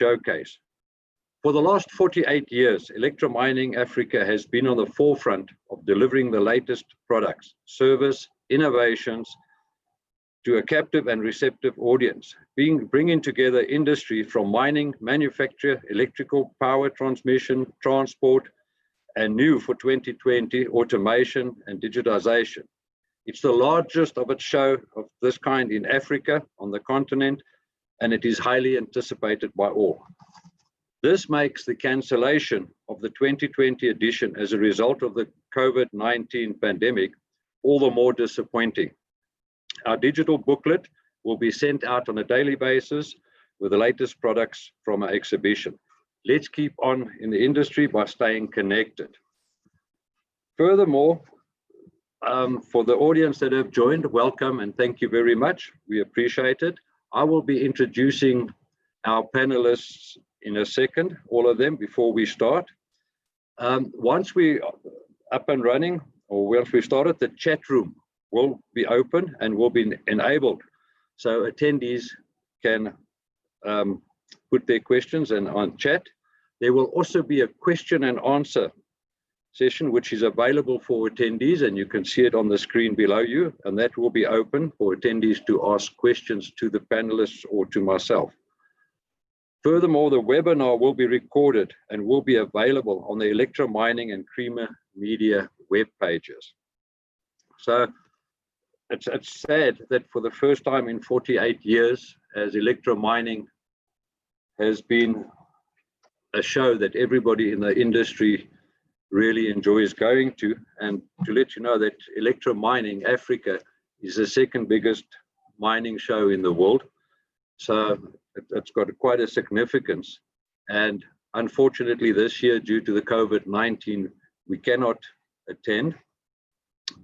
showcase. For the last 48 years, Electromining Africa has been on the forefront of delivering the latest products, service, innovations to a captive and receptive audience, bringing together industry from mining, manufacture, electrical power transmission, transport, and new for 2020, automation and digitization. It's the largest of its show of this kind in Africa, on the continent, and it is highly anticipated by all. This makes the cancellation of the 2020 edition as a result of the COVID-19 pandemic all the more disappointing. Our digital booklet will be sent out on a daily basis with the latest products from our exhibition. Let's keep on in the industry by staying connected. Furthermore, for the audience that have joined, welcome and thank you very much. We appreciate it. I will be introducing our panelists in a second, all of them, before we start. Once we're up and running, or once we started, the chat room will be open and will be enabled, so attendees can put their questions on chat. There will also be a question and answer session which is available for attendees, and you can see it on the screen below you, and that will be open for attendees to ask questions to the panelists or to myself. Furthermore, the webinar will be recorded and will be available on the Electromining and Creamer Media web pages. So it's sad that for the first time in 48 years, as Electromining has been a show that everybody in the industry really enjoys going to, and to let you know that Electromining Africa is the second biggest mining show in the world. So it's got quite a significance, and unfortunately this year, due to the COVID-19, we cannot attend,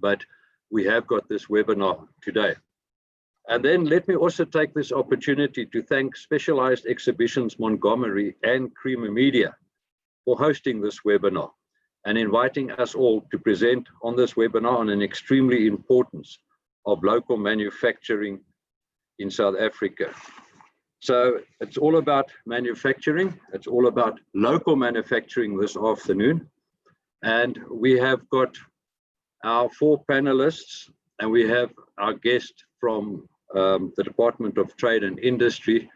but we have got this webinar today. And then let me also take this opportunity to thank Specialized Exhibitions Montgomery and Creamer Media for hosting this webinar and inviting us all to present on this webinar on an extremely importance of local manufacturing in South Africa. So it's all about manufacturing. It's all about local manufacturing this afternoon. And we have got our 4 panelists, and we have our guest from the Department of Trade and Industry,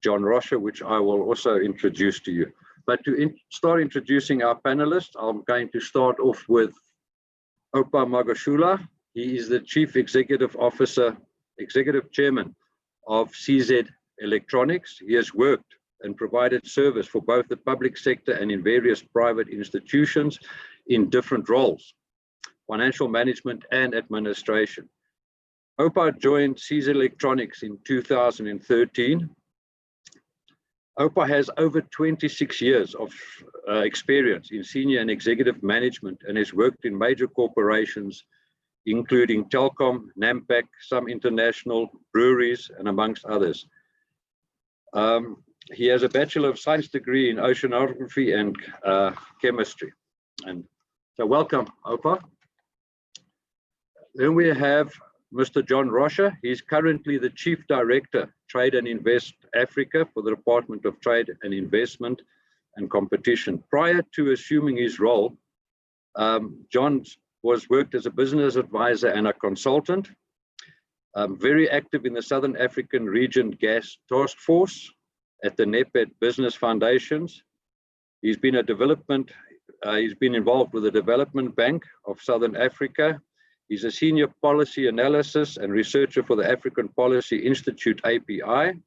John Rocha, which I will also introduce to you. But to start introducing our panelists, I'm going to start off with Oupa Magashula. He is the Chief Executive Officer, Executive Chairman of CZ Electronics. He has worked and provided service for both the public sector and in various private institutions in different roles, financial management and administration. Oupa joined CZ Electronics in 2013. Oupa has over 26 years of experience in senior and executive management and has worked in major corporations, including Telkom, Nampak, some international breweries, and amongst others. He has a Bachelor of Science degree in Oceanography and Chemistry. And so welcome, Oupa. Then we have Mr. John Rocha. He's currently the Chief Director, Trade and Invest Africa for the Department of Trade and Investment and Competition. Prior to assuming his role, John worked as a business advisor and a consultant, very active in the Southern African Region Gas Task Force at the NEPAD Business Foundations. He's been involved with the Development Bank of Southern Africa. He's a senior policy analysis and researcher for the African Policy Institute, API.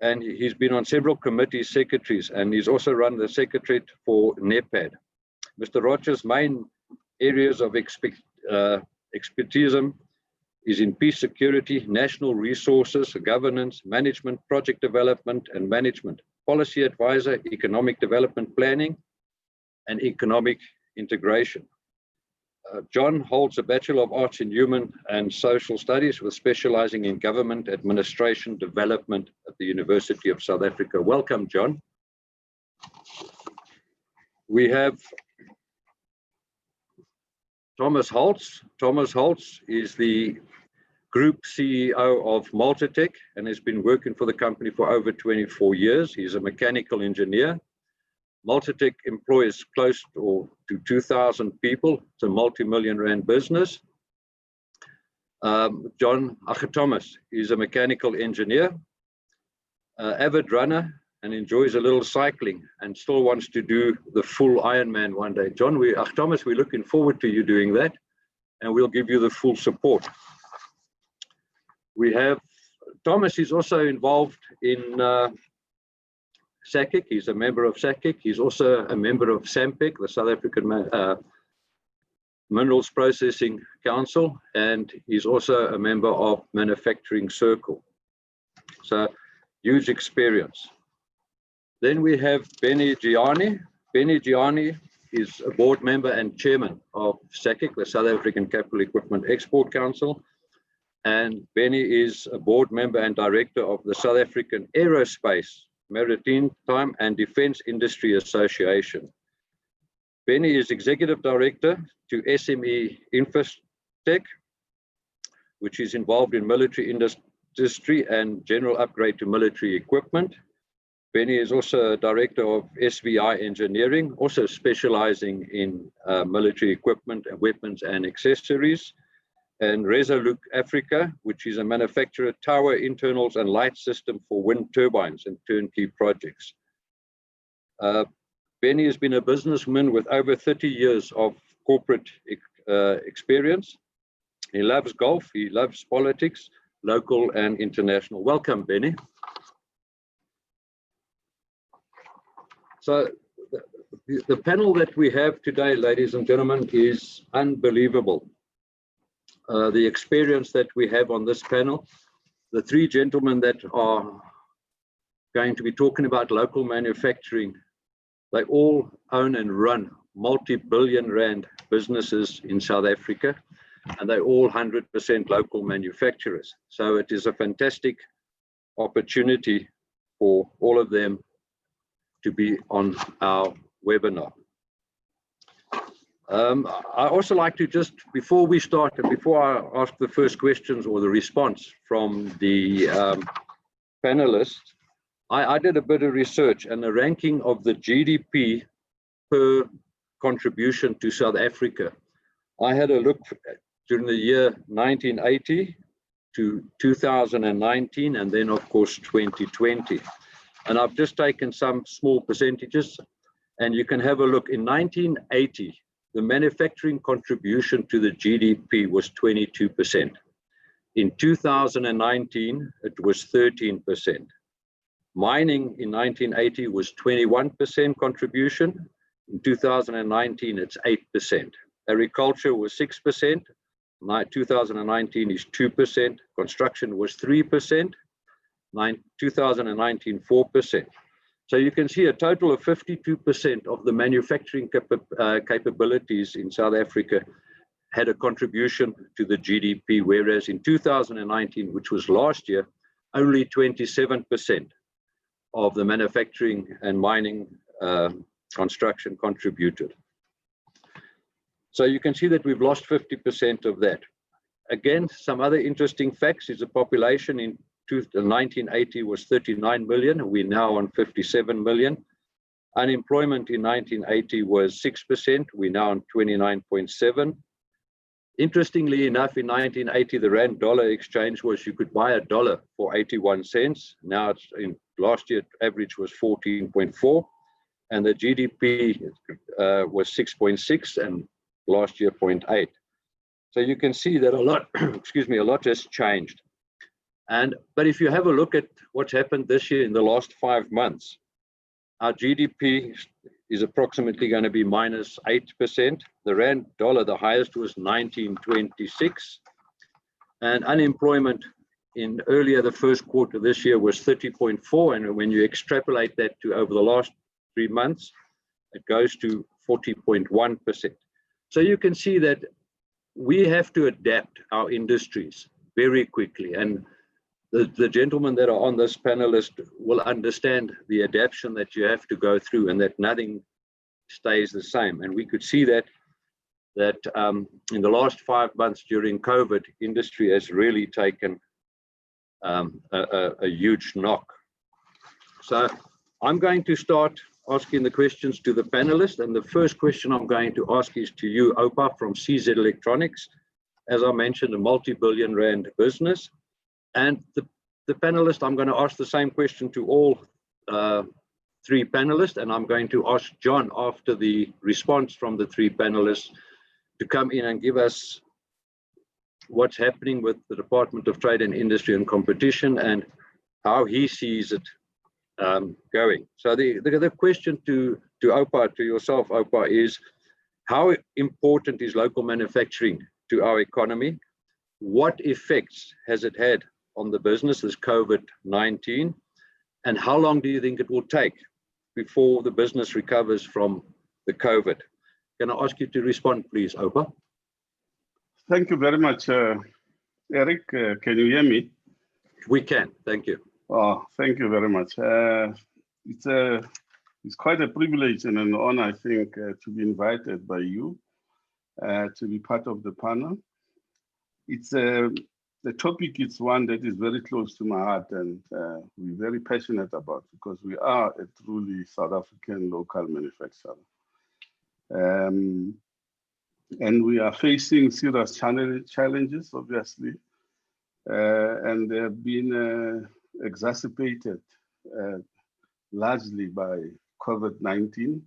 And he's been on several committee secretaries, and he's also run the secretariat for NEPAD. Mr. Rocha's main areas of expertise is in peace, security, national resources, governance, management, project development and management, policy advisor, economic development planning, and economic integration. John holds a Bachelor of Arts in Human and Social Studies with specializing in government administration development at the University of South Africa. Welcome, John. We have Thomas Holtz. Thomas Holtz is the Group CEO of Multitech and has been working for the company for over 24 years. He's a mechanical engineer. Multitech employs close to 2,000 people. It's a multi-million rand business. John Thomas is a mechanical engineer, avid runner, and enjoys a little cycling and still wants to do the full Ironman one day. John, Thomas, we're looking forward to you doing that, and we'll give you the full support. We have Thomas is also involved in SACEEC. He's a member of SACEEC. He's also a member of SAMPEC, the South African Minerals Processing Council, and he's also a member of Manufacturing Circle. So huge experience. Then we have Benny Gianni. Benny Gianni is a board member and chairman of SACEEC, the South African Capital Equipment Export Council. And Benny is a board member and director of the South African Aerospace, Maritime and Defence Industry Association. Benny is executive director to SME Infotech, which is involved in military industry and general upgrade to military equipment. Benny is also a director of SVI Engineering, also specializing in military equipment and weapons and accessories. And Resolute Africa, which is a manufacturer of tower internals and light system for wind turbines and turnkey projects. Benny has been a businessman with over 30 years of corporate experience. He loves golf, he loves politics, local and international. Welcome, Benny. So the panel that we have today, ladies and gentlemen, is unbelievable. The experience that we have on this panel, the three gentlemen that are going to be talking about local manufacturing, they all own and run multi-billion rand businesses in South Africa, and they're all 100% local manufacturers. So it is a fantastic opportunity for all of them to be on our webinar. I also like to just, before we start and before I ask the first questions or the response from the panelists, I did a bit of research, and the ranking of the GDP per contribution to South Africa. I had a look during the year 1980 to 2019, and then of course 2020. And I've just taken some small percentages, and you can have a look. In 1980, the manufacturing contribution to the GDP was 22%. In 2019, it was 13%. Mining in 1980 was 21% contribution. In 2019, it's 8%. Agriculture was 6%. 2019 is 2%. Construction was 3%. 2019, 4%. So you can see a total of 52% of the manufacturing capabilities in South Africa had a contribution to the GDP, whereas in 2019, which was last year, only 27% of the manufacturing and mining construction contributed. So you can see that we've lost 50% of that. Again, some other interesting facts is the population in 1980 was 39 million. We're now on 57 million. Unemployment in 1980 was 6%. We're now on 29.7. Interestingly enough, in 1980, the rand dollar exchange was you could buy a dollar for 81 cents. Now it's in last year average was 14.4, and the GDP was 6.6, and last year 0.8. So you can see that a lot, excuse me, a lot has changed. But if you have a look at what's happened this year in the last 5 months, our GDP is approximately going to be minus 8%. The rand dollar, the highest was 1926. And unemployment in earlier the first quarter this year was 30.4. And when you extrapolate that to over the last 3 months, it goes to 40.1%. So you can see that we have to adapt our industries very quickly. And the gentlemen that are on this panelist will understand the adaptation that you have to go through and that nothing stays the same. And we could see that that in the last 5 months during COVID, industry has really taken a huge knock. So I'm going to start asking the questions to the panelists, and the first question I'm going to ask is to you, Opa, from CZ Electronics. As I mentioned, a multi-billion rand business. And the panelists, I'm going to ask the same question to all 3 panelists, and I'm going to ask John, after the response from the 3 panelists, to come in and give us what's happening with the Department of Trade and Industry and Competition and how he sees it going. So the question to Opa, to yourself, Opa, is how important is local manufacturing to our economy? What effects has it had on the business, this COVID-19? And how long do you think it will take before the business recovers from the COVID? Can I ask you to respond, please, Opa? Thank you very much, Eric. Can you hear me? We can, thank you. Oh, thank you very much. It's quite a privilege and an honor, I think, to be invited by you to be part of the panel. It's the topic is one that is very close to my heart, and we're very passionate about, because we are a truly South African local manufacturer. And we are facing serious challenges, obviously, and they have been exacerbated largely by COVID-19.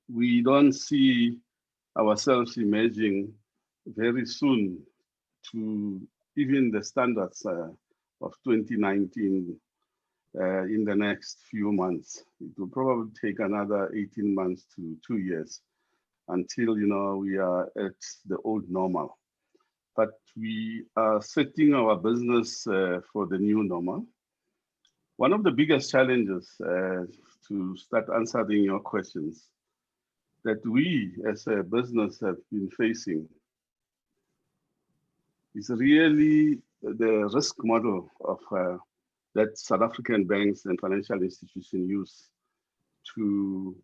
We don't see ourselves emerging very soon to even the standards of 2019 in the next few months. It will probably take another 18 months to 2 years until, you know, we are at the old normal. But we are setting our business for the new normal. One of the biggest challenges, to start answering your questions, that we as a business have been facing is really the risk model of that South African banks and financial institutions use to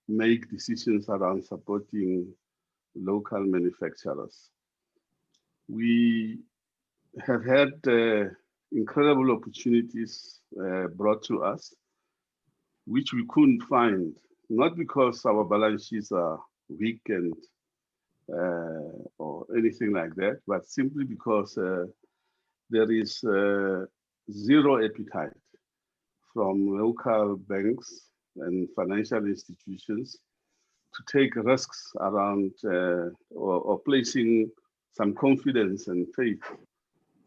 make decisions around supporting local manufacturers. We have had incredible opportunities brought to us, which we couldn't find, not because our balance sheets are weak and or anything like that, but simply because there is zero appetite from local banks and financial institutions to take risks around or placing some confidence and faith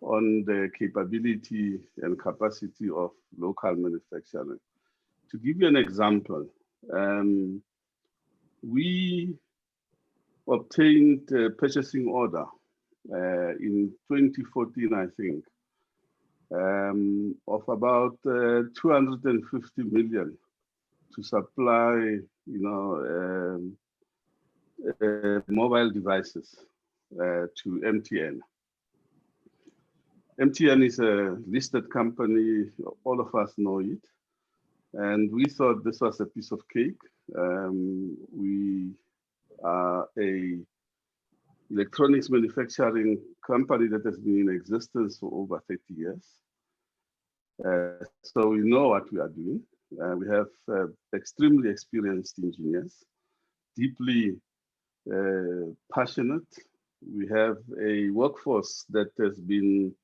on the capability and capacity of local manufacturing. To give you an example, we obtained a purchasing order in 2014, I think, of about 250 million to supply, you know, mobile devices to MTN. MTN is a listed company, all of us know it, and we thought this was a piece of cake. We are a electronics manufacturing company that has been in existence for over 30 years. So we know what we are doing. We have extremely experienced engineers, deeply passionate. We have a workforce that has been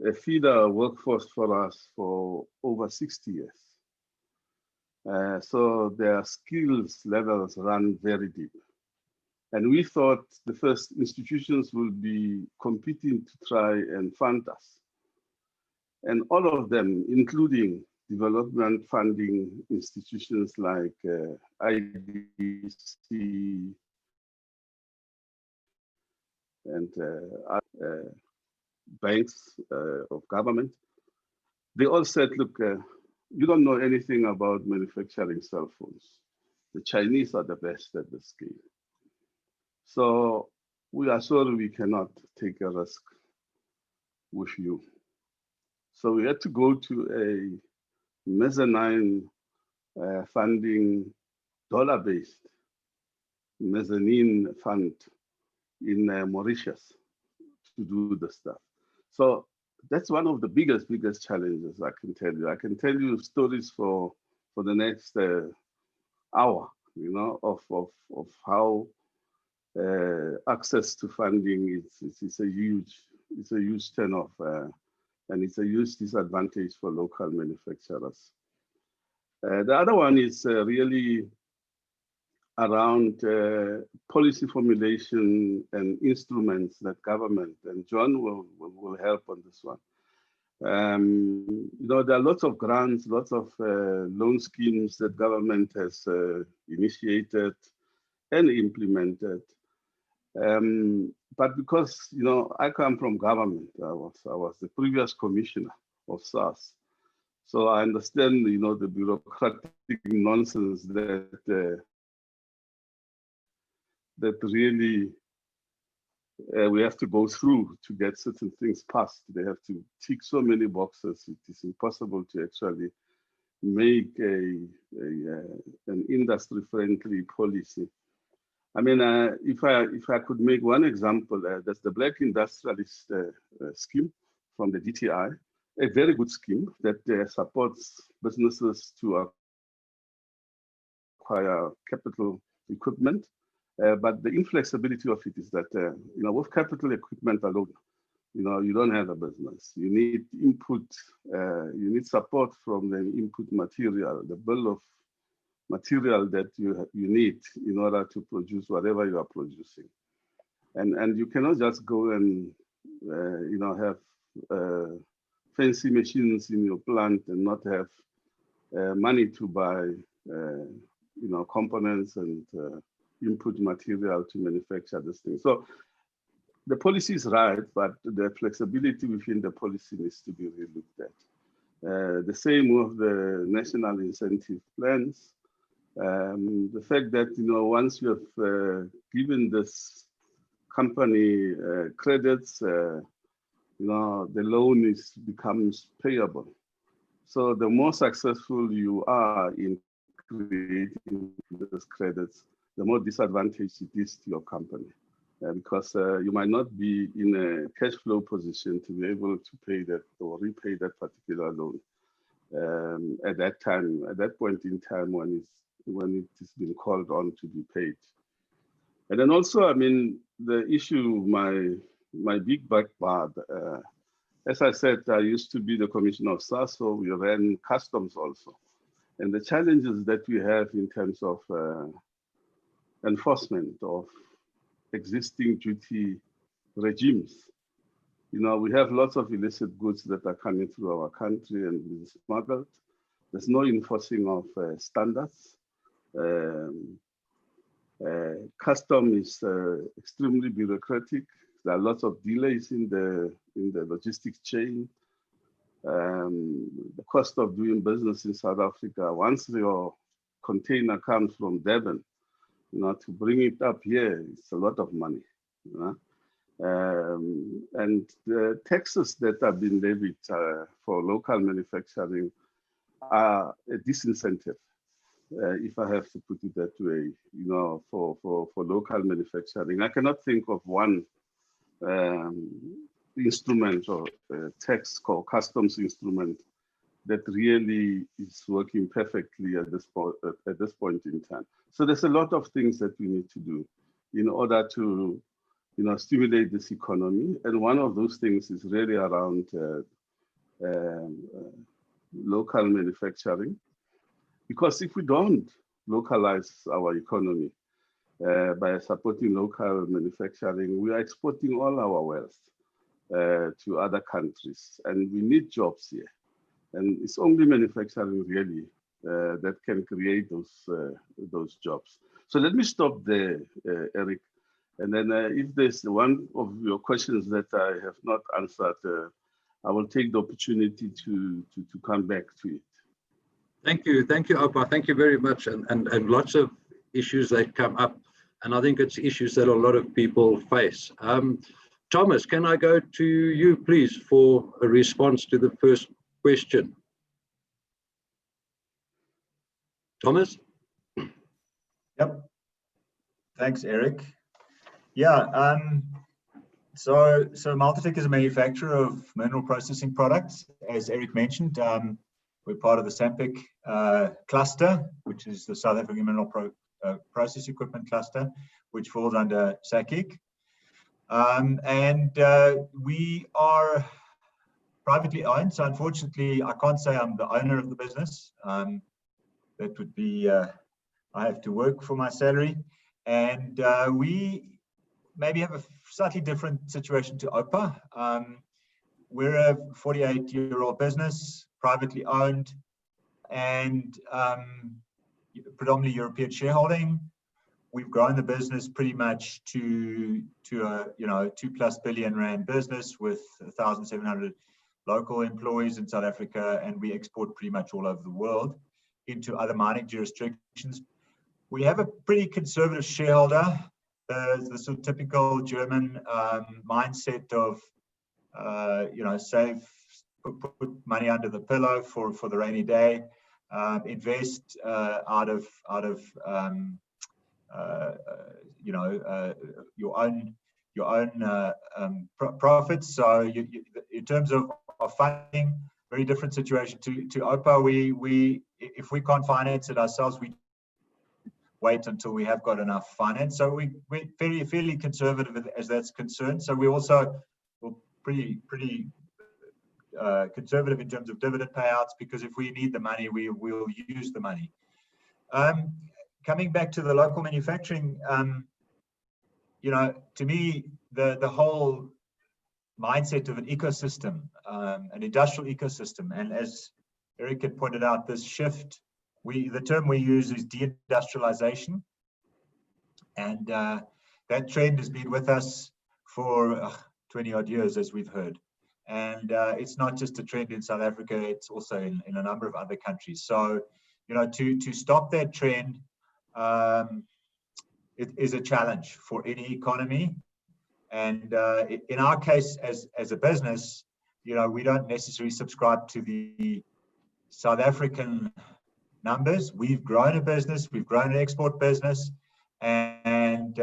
a feeder workforce for us for over 60 years. So their skills levels run very deep. And we thought the first institutions will be competing to try and fund us. And all of them, including development funding institutions like IDC and banks of government, they all said, look, you don't know anything about manufacturing cell phones. The Chinese are the best at the scale. So we are sorry we cannot take a risk with you. So we had to go to a mezzanine funding, dollar-based mezzanine fund in Mauritius to do the stuff. So that's one of the biggest challenges I can tell you. I can tell you stories for the next hour, you know, of how access to funding is a huge turn-off, and it's a huge disadvantage for local manufacturers. The other one is really around policy formulation and instruments that government, and John will help on this one. You know, there are lots of grants, lots of loan schemes that government has initiated and implemented. But because, you know, I come from government, I was the previous commissioner of SARS. So I understand, you know, the bureaucratic nonsense that really we have to go through to get certain things passed. They have to tick so many boxes. It is impossible to actually make an industry-friendly policy. I mean, if I could make one example, that's the Black Industrialist scheme from the DTI, a very good scheme that supports businesses to acquire capital equipment. But the inflexibility of it is that, you know, with capital equipment alone, you know, you don't have a business. You need input, you need support from the input material, the bill of material that you need in order to produce whatever you are producing. And you cannot just go and, you know, have fancy machines in your plant and not have money to buy, you know, components and input material to manufacture this thing. So the policy is right, but the flexibility within the policy needs to be relooked at. The same with the national incentive plans. The fact that, you know, once you have given this company credits, you know, the loan becomes payable. So the more successful you are in creating those credits, the more disadvantage it is to your company, because you might not be in a cash flow position to be able to pay that or repay that particular loan at that time, at that point in time when it is being called on to be paid. And then also, I mean, the issue, my big backyard, as I said, I used to be the commissioner of SARS, so we ran customs also. And the challenges that we have in terms of enforcement of existing duty regimes. You know, we have lots of illicit goods that are coming through our country and being smuggled. There's no enforcing of standards. Custom is extremely bureaucratic. There are lots of delays in the logistics chain. The cost of doing business in South Africa, once your container comes from Durban, you know, to bring it up here, it's a lot of money. You know? And the taxes that have been levied for local manufacturing are a disincentive, if I have to put it that way, you know, for local manufacturing. I cannot think of one instrument or tax or customs instrument that really is working perfectly at this point in time. So there's a lot of things that we need to do in order to, you know, stimulate this economy. And one of those things is really around local manufacturing. Because if we don't localize our economy by supporting local manufacturing, we are exporting all our wealth to other countries, and we need jobs here. And it's only manufacturing really that can create those jobs. So let me stop there, Eric. And then if there's one of your questions that I have not answered, I will take the opportunity to come back to it. Thank you, Oupa. Thank you very much. And lots of issues that come up, and I think it's issues that a lot of people face. Thomas, can I go to you, please, for a response to the first question? Thomas? Yep. Thanks, Eric. Yeah, so Multitech is a manufacturer of mineral processing products. As Eric mentioned, we're part of the SACEEC cluster, which is the South African Mineral Process Equipment cluster, which falls under SACEEC. We are privately owned, so unfortunately, I can't say I'm the owner of the business. That would be, I have to work for my salary. And we maybe have a slightly different situation to OPA. We're a 48-year-old business, privately owned, and predominantly European shareholding. We've grown the business pretty much to a 2+ billion rand business with 1,700 local employees in South Africa, and we export pretty much all over the world into other mining jurisdictions. We have a pretty conservative shareholder, the sort of typical German mindset of, save, put money under the pillow for the rainy day, invest out of your own profits. So in terms of funding, very different situation to OPA. We if we can't finance it ourselves, we wait until we have got enough finance. So we're fairly conservative as that's concerned. So we also were pretty conservative in terms of dividend payouts, because if we need the money, we'll use the money. Coming back to the local manufacturing, to me, the whole mindset of an ecosystem, an industrial ecosystem, and as Eric had pointed out, this shift, the term we use is deindustrialization, and that trend has been with us for 20 odd years, as we've heard. And it's not just a trend in South Africa, it's also in a number of other countries. So, to stop that trend, it is a challenge for any economy. And in our case, as a business, we don't necessarily subscribe to the South African numbers. We've grown a business, we've grown an export business, and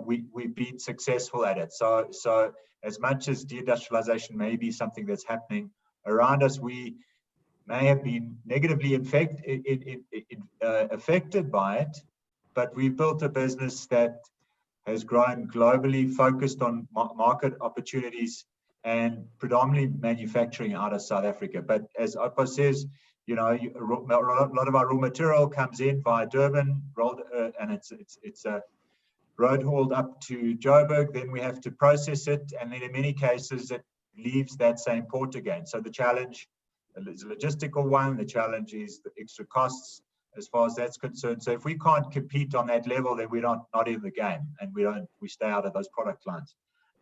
we've been successful at it. So as much as deindustrialization may be something that's happening around us, we may have been negatively affected by it, but we've built a business that has grown globally, focused on market opportunities and predominantly manufacturing out of South Africa. But as OPA says, a lot of our raw material comes in via Durban, and it's road hauled up to Joburg. Then we have to process it, and then in many cases it leaves that same port again. So the challenge is a logistical one. The challenge is the extra costs as far as that's concerned. So if we can't compete on that level, then we're not in the game, and we stay out of those product lines.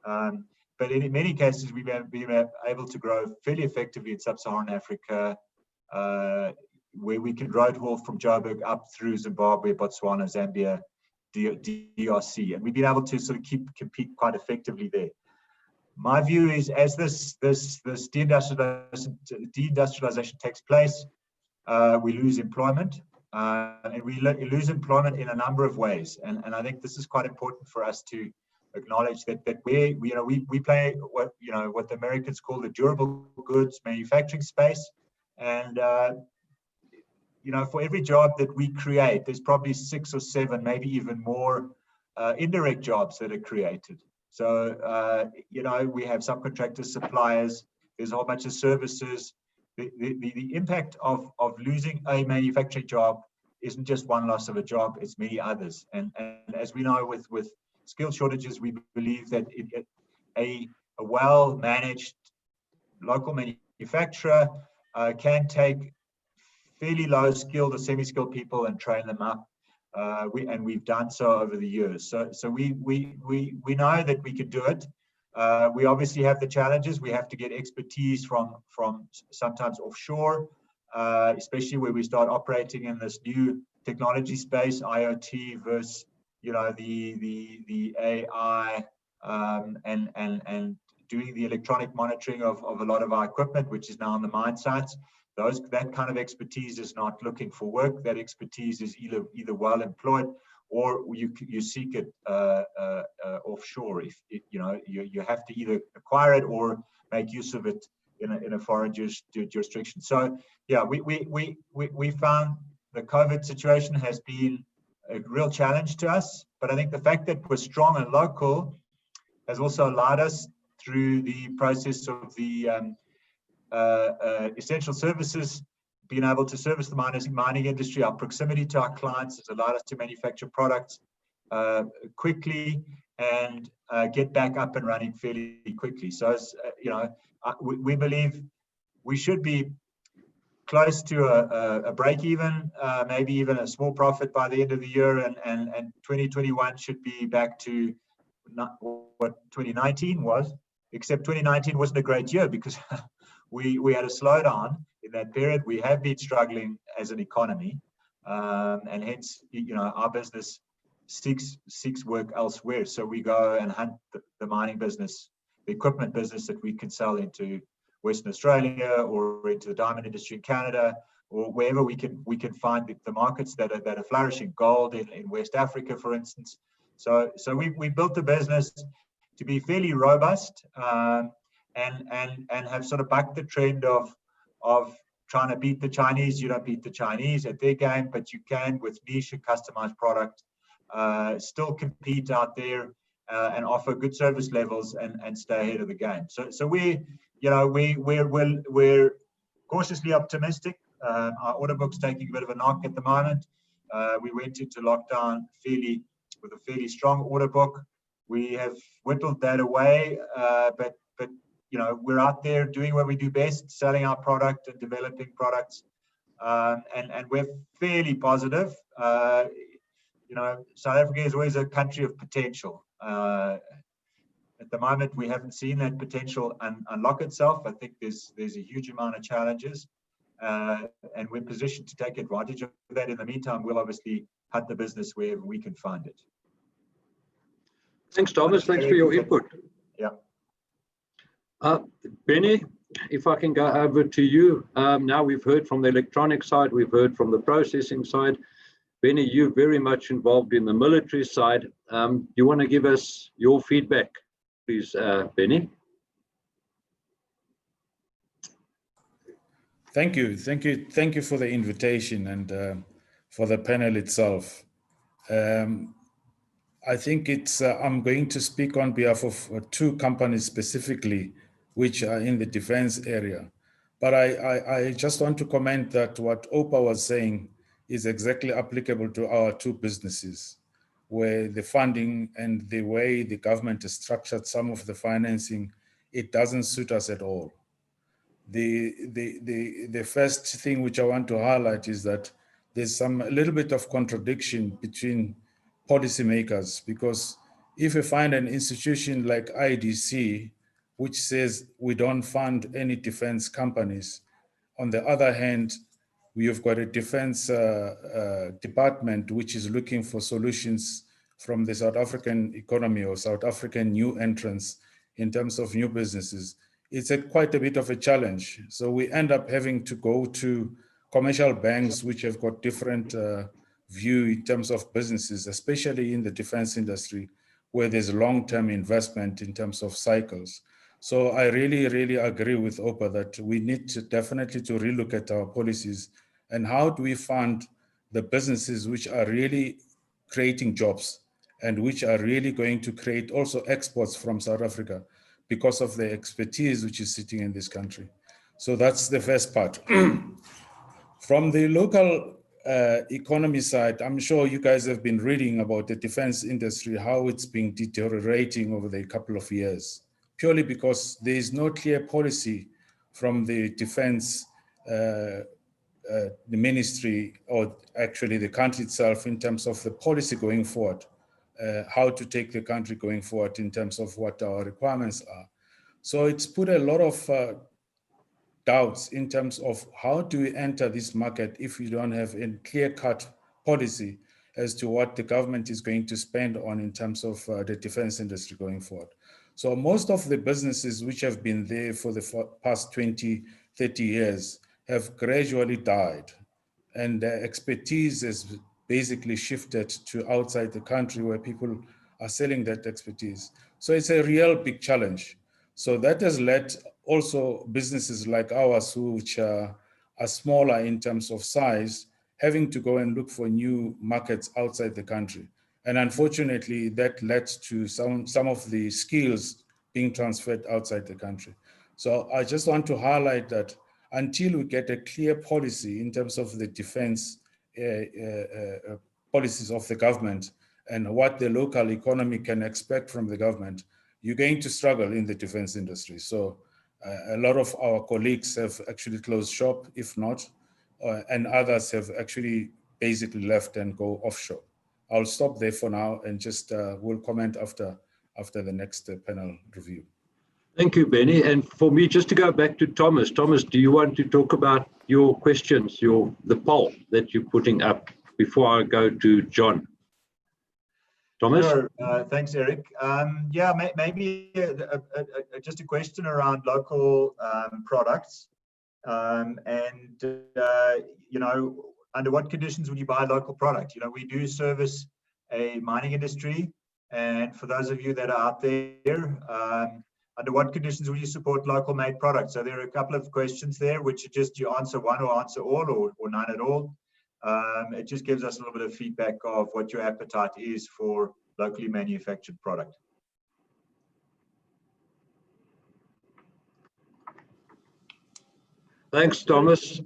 But in many cases, we've been able to grow fairly effectively in sub-Saharan Africa, where we can road haul from Joburg up through Zimbabwe, Botswana, Zambia, DRC, and we've been able to sort of compete quite effectively there. My view is, as this deindustrialization takes place, we lose employment, and we lose employment in a number of ways. And I think this is quite important for us to acknowledge that we play what the Americans call the durable goods manufacturing space, and for every job that we create, there's probably 6 or 7, maybe even more indirect jobs that are created. So we have subcontractors, suppliers, there's a whole bunch of services. The impact of losing a manufacturing job isn't just one loss of a job, it's many others. And as we know, with skill shortages, we believe that a well-managed local manufacturer can take fairly low-skilled or semi-skilled people and train them up. And we've done so over the years. So we know that we can do it. We obviously have the challenges. We have to get expertise from sometimes offshore, especially where we start operating in this new technology space, IoT versus the AI, and doing the electronic monitoring of a lot of our equipment, which is now on the mine sites. That kind of expertise is not looking for work. That expertise is either well employed or you seek it offshore. If you know you have to either acquire it or make use of it in a foreign jurisdiction. So yeah, we found the COVID situation has been a real challenge to us, but I think the fact that we're strong and local has also allowed us through the process of the essential services, being able to service the mining industry. Our proximity to our clients has allowed us to manufacture products quickly and get back up and running fairly quickly. So, you know, we believe we should be close to a break even, maybe even a small profit by the end of the year, and 2021 should be back to not what 2019 was, except 2019 wasn't a great year because we had a slowdown in that period. We have been struggling as an economy, and hence, you know, our business seeks work elsewhere. So we go and hunt the mining business, the equipment business that we can sell into Western Australia or into the diamond industry in Canada, or wherever we can find the markets that are flourishing. Gold in West Africa, for instance. So we built the business to be fairly robust, and have sort of bucked the trend of trying to beat the Chinese. You don't beat the Chinese at their game, but you can, with niche and customized product, still compete out there and offer good service levels and stay ahead of the game. So we're cautiously optimistic. Our order book's taking a bit of a knock at the moment. We went into lockdown with a fairly strong order book. We have whittled that away, but you know, we're out there doing what we do best, selling our product and developing products, and we're fairly positive. You know, South Africa is always a country of potential. At the moment, we haven't seen that potential unlock itself. I think there's a huge amount of challenges, and we're positioned to take advantage of that. In the meantime, we'll obviously hunt the business wherever we can find it. Thanks, Thomas. Thanks for your input. Yeah. Benny, if I can go over to you. Now we've heard from the electronic side, we've heard from the processing side. Benny, you're very much involved in the military side. You want to give us your feedback, please, Benny? Thank you for the invitation and for the panel itself. I think I'm going to speak on behalf of two companies specifically, which are in the defense area. But I just want to comment that what Opa was saying is exactly applicable to our two businesses, where the funding and the way the government has structured some of the financing, it doesn't suit us at all. The first thing which I want to highlight is that there's a little bit of contradiction between policymakers, because if you find an institution like IDC, which says we don't fund any defense companies, on the other hand, we've got a defense department which is looking for solutions from the South African economy or South African new entrants in terms of new businesses. It's quite a bit of a challenge. So we end up having to go to commercial banks which have got different view in terms of businesses, especially in the defense industry, where there's long-term investment in terms of cycles. So I really, really agree with Opa that we need to definitely to relook at our policies and how do we fund the businesses which are really creating jobs and which are really going to create also exports from South Africa because of the expertise which is sitting in this country. So that's the first part. From the local economy side, I'm sure you guys have been reading about the defense industry, how it's been deteriorating over the couple of years, purely because there is no clear policy from the defense, the ministry, or actually the country itself in terms of the policy going forward, how to take the country going forward in terms of what our requirements are. So it's put a lot of doubts in terms of how do we enter this market if you don't have a clear-cut policy as to what the government is going to spend on in terms of the defense industry going forward. So most of the businesses which have been there for the past 20, 30 years have gradually died, and the expertise has basically shifted to outside the country where people are selling that expertise. So it's a real big challenge. So that has led also businesses like ours, which are smaller in terms of size, having to go and look for new markets outside the country. And unfortunately, that led to some of the skills being transferred outside the country. So I just want to highlight that until we get a clear policy in terms of the defense policies of the government and what the local economy can expect from the government, you're going to struggle in the defense industry. So a lot of our colleagues have actually closed shop, if not, and others have actually basically left and go offshore. I'll stop there for now and just will comment after the next panel review. Thank you, Benny. And for me, just to go back to Thomas. Thomas, do you want to talk about your questions, the poll that you're putting up before I go to John? Thomas? Sure. Thanks, Eric. Yeah, maybe just a question around local products. You know, under what conditions would you buy local product? You know, we do service a mining industry. And for those of you that are out there, under what conditions will you support local made products? So there are a couple of questions there, which are just you answer one or answer all or none at all. It just gives us a little bit of feedback of what your appetite is for locally manufactured product. Thanks, Thomas.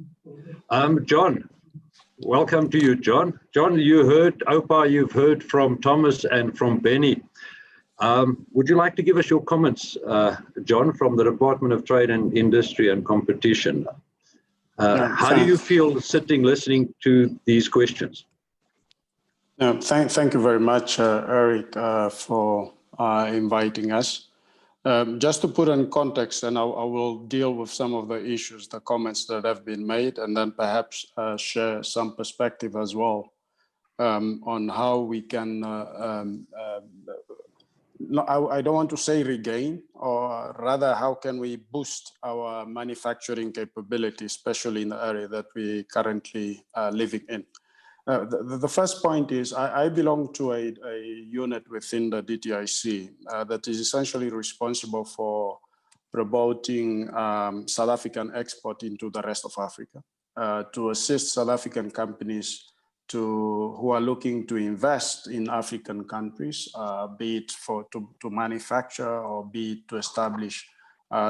John, welcome to you, John. John, you heard Opa, you've heard from Thomas and from Benny. Would you like to give us your comments, John, from the Department of Trade and Industry and Competition? How do you feel sitting, listening to these questions? Thank you very much, Eric, for inviting us. Just to put in context, and I will deal with some of the issues, the comments that have been made, and then perhaps share some perspective as well on how we can, I don't want to say regain, or rather how can we boost our manufacturing capability, especially in the area that we currently are living in. The first point is I belong to a unit within the DTIC that is essentially responsible for promoting South African export into the rest of Africa to assist South African companies who are looking to invest in African countries, be it to manufacture or be it to establish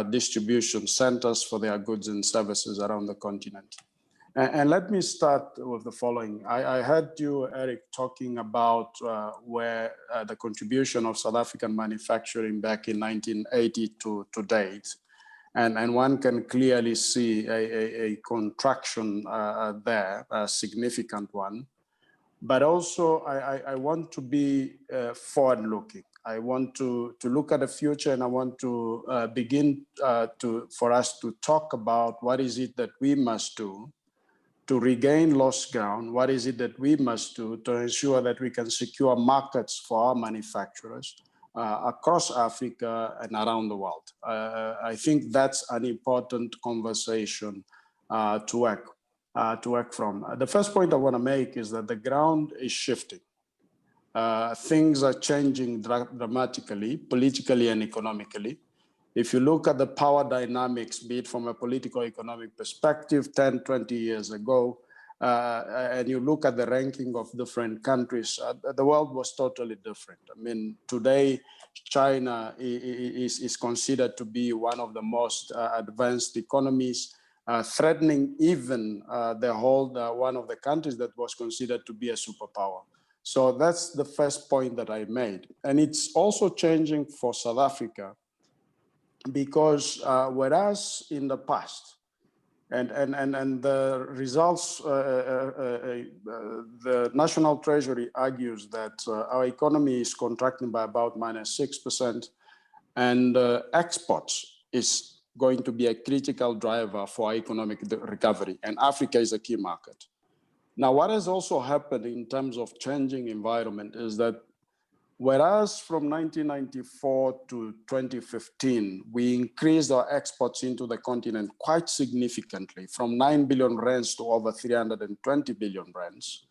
distribution centers for their goods and services around the continent. And let me start with the following. I heard you, Eric, talking about where the contribution of South African manufacturing back in 1980 to date. And one can clearly see a contraction there, a significant one. But also, I want to be forward-looking. I want to look at the future, and I want to begin for us to talk about what is it that we must do to regain lost ground. What is it that we must do to ensure that we can secure markets for our manufacturers across Africa and around the world? I think that's an important conversation to work from. The first point I want to make is that the ground is shifting. Things are changing dramatically, politically and economically. If you look at the power dynamics, be it from a political economic perspective 10, 20 years ago, and you look at the ranking of different countries, the world was totally different. I mean, today, China is considered to be one of the most advanced economies, threatening even one of the countries that was considered to be a superpower. So that's the first point that I made. And it's also changing for South Africa, because whereas in the past, and the results, the National Treasury argues that our economy is contracting by about -6%, and exports is going to be a critical driver for economic recovery, and Africa is a key market. Now, what has also happened in terms of changing environment is that whereas from 1994 to 2015, we increased our exports into the continent quite significantly, from 9 billion rands to over 320 billion rands.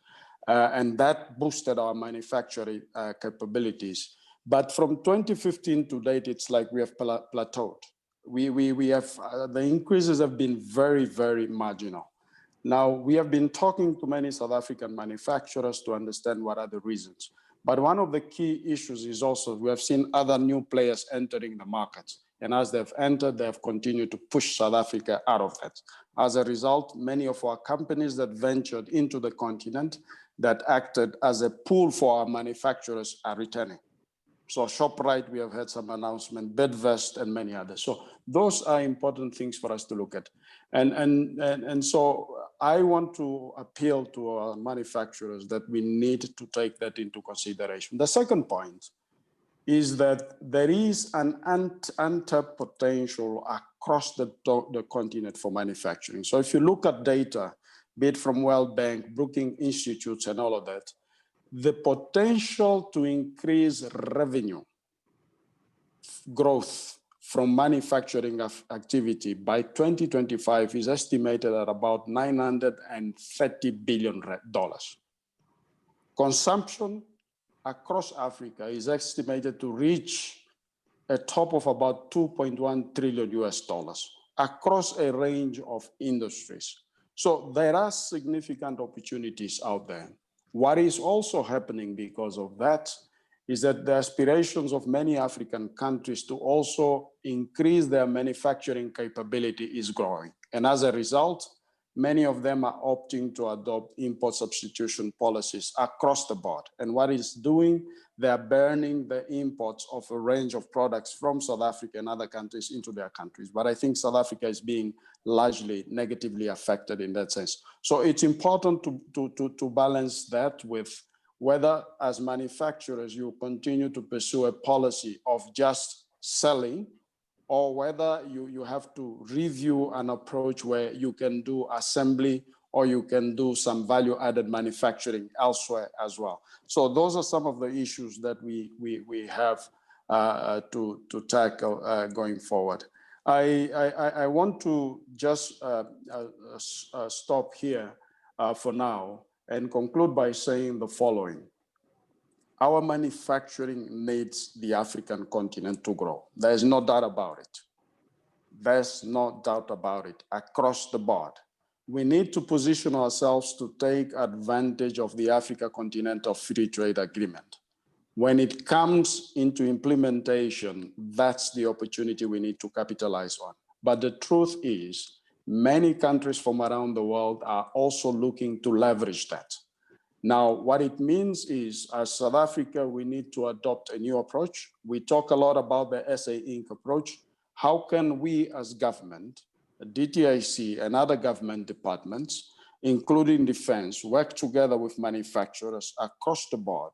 And that boosted our manufacturing capabilities. But from 2015 to date, it's like we have plateaued. We have, the increases have been very, very marginal. Now, we have been talking to many South African manufacturers to understand what are the reasons. But one of the key issues is also we have seen other new players entering the market. And as they've entered, they have continued to push South Africa out of that. As a result, many of our companies that ventured into the continent that acted as a pool for our manufacturers are returning. So ShopRite, we have had some announcement, Bidvest, and many others. So those are important things for us to look at. And so I want to appeal to our manufacturers that we need to take that into consideration. The second point is that there is an untapped potential across the continent for manufacturing. So if you look at data, be it from World Bank, Brookings Institutes, and all of that, the potential to increase revenue growth from manufacturing activity by 2025 is estimated at about $930 billion. Consumption across Africa is estimated to reach a top of about $2.1 trillion across a range of industries. So there are significant opportunities out there. What is also happening because of that is that the aspirations of many African countries to also increase their manufacturing capability is growing. And as a result, many of them are opting to adopt import substitution policies across the board. And what it's doing, they're burning the imports of a range of products from South Africa and other countries into their countries. But I think South Africa is being largely negatively affected in that sense. So it's important to balance that with whether as manufacturers you continue to pursue a policy of just selling, or whether you have to review an approach where you can do assembly or you can do some value-added manufacturing elsewhere as well. So those are some of the issues that we have to tackle going forward. I want to just stop here for now and conclude by saying the following. Our manufacturing needs the African continent to grow. There's no doubt about it. There's no doubt about it across the board. We need to position ourselves to take advantage of the Africa Continental Free Trade Agreement. When it comes into implementation, that's the opportunity we need to capitalize on. But the truth is, many countries from around the world are also looking to leverage that. Now, what it means is, as South Africa, we need to adopt a new approach. We talk a lot about the SACEEC approach. How can we as government, DTIC and other government departments, including defense, work together with manufacturers across the board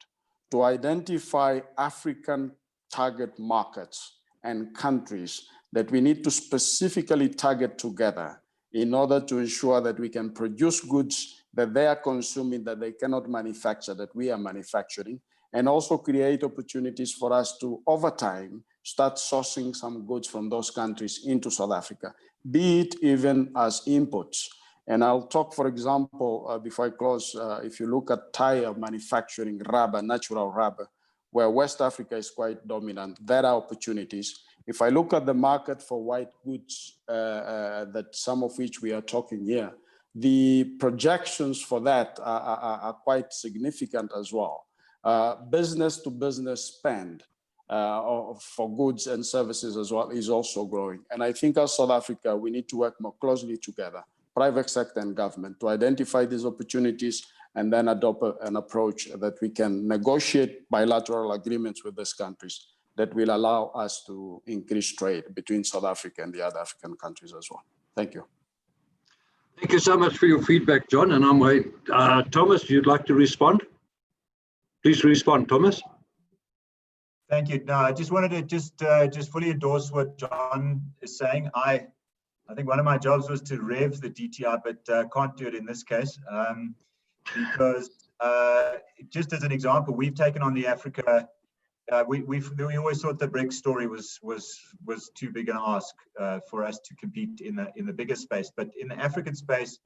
to identify African target markets and countries that we need to specifically target together in order to ensure that we can produce goods that they are consuming, that they cannot manufacture, that we are manufacturing, and also create opportunities for us to, over time, start sourcing some goods from those countries into South Africa, be it even as inputs. And I'll talk, for example, before I close, if you look at tire manufacturing, rubber, natural rubber, where West Africa is quite dominant, there are opportunities. If I look at the market for white goods, that some of which we are talking here, the projections for that are quite significant as well. Business to business spend for goods and services as well is also growing. And I think as South Africa, we need to work more closely together, private sector and government, to identify these opportunities and then adopt an approach that we can negotiate bilateral agreements with these countries that will allow us to increase trade between South Africa and the other African countries as well. Thank you. Thank you so much for your feedback, John. And I'm waiting. Thomas, you'd like to respond? Please respond, Thomas. Thank you. No, I just wanted to just fully endorse what John is saying. I think one of my jobs was to rev the DTI, but can't do it in this case because just as an example, we've taken on the Africa. We always thought the BRICS story was too big an ask for us to compete in the bigger space, but in the African space,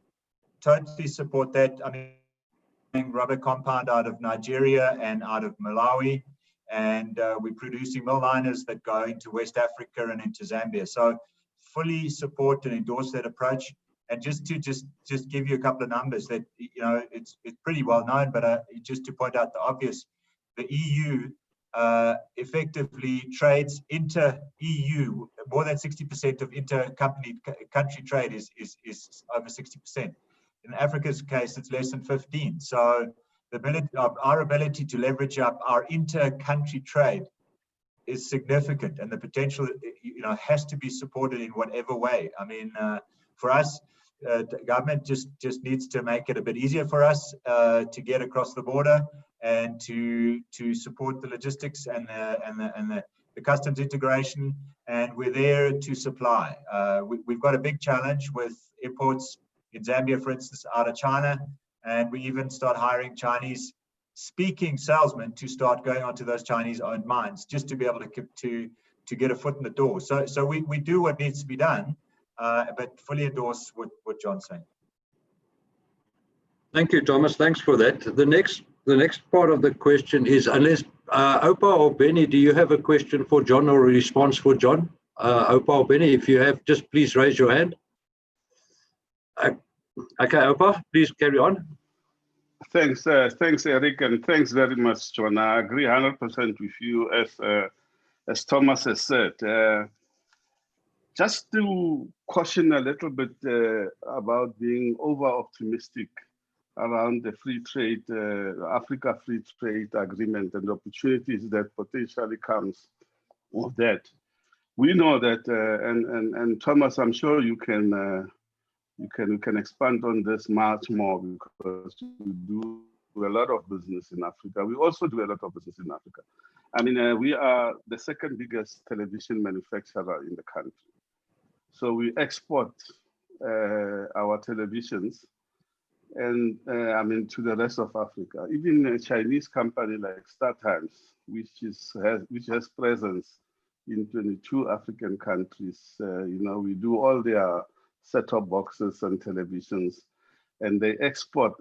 totally support that. I mean, rubber compound out of Nigeria and out of Malawi. And we're producing mill liners that go into West Africa and into Zambia. So fully support and endorse that approach. And just to give you a couple of numbers that, you know, it's pretty well known, but just to point out the obvious, the EU effectively trades inter-EU. More than 60% of inter-company country trade is over 60%. In Africa's case, it's less than 15. So the ability, our ability to leverage up our inter-country trade is significant, and the potential, you know, has to be supported in whatever way. I mean, for us, the government just needs to make it a bit easier for us to get across the border and to support the logistics and the customs integration, and we're there to supply. We've got a big challenge with imports in Zambia, for instance, out of China, and we even start hiring Chinese speaking salesmen to start going onto those Chinese owned mines just to be able to get a foot in the door. So we do what needs to be done, but fully endorse what John's saying. Thank you, Thomas. Thanks for that. The next part of the question is, unless Opa or Benny, do you have a question for John or a response for John? Opa or Benny, if you have, just please raise your hand. Okay, Opa, please carry on. Thanks, Eric, and thanks very much, John. I agree 100% with you, as Thomas has said. Just to caution a little bit about being over-optimistic around the free trade, Africa Free Trade Agreement and the opportunities that potentially comes with that. We know that, and Thomas, I'm sure you can expand on this much more, because we do a lot of business in Africa. We also do a lot of business in Africa. I mean, we are the second biggest television manufacturer in the country. So we export our televisions and I mean to the rest of Africa. Even a Chinese company like StarTimes, which has presence in 22 African countries, you know, we do all their set-top boxes and televisions, and they export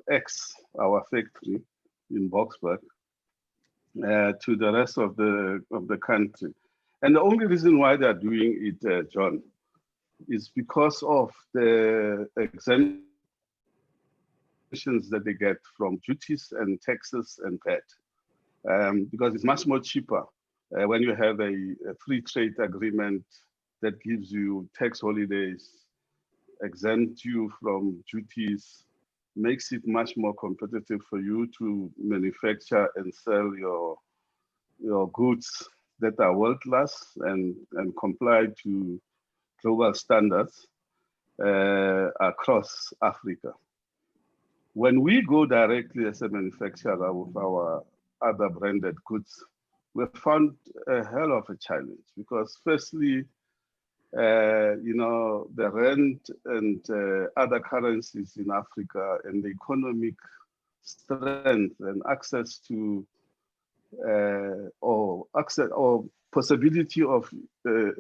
our factory in Boksburg to the rest of the country. And the only reason why they're doing it, John, is because of the exemptions that they get from duties and taxes and VAT, because it's much more cheaper when you have a free trade agreement that gives you tax holidays, exempt you from duties, makes it much more competitive for you to manufacture and sell your goods that are world class and comply to global standards across Africa. When we go directly as a manufacturer with our other branded goods, we found a hell of a challenge, because firstly, you know, the rand and other currencies in Africa and the economic strength and access to or possibility of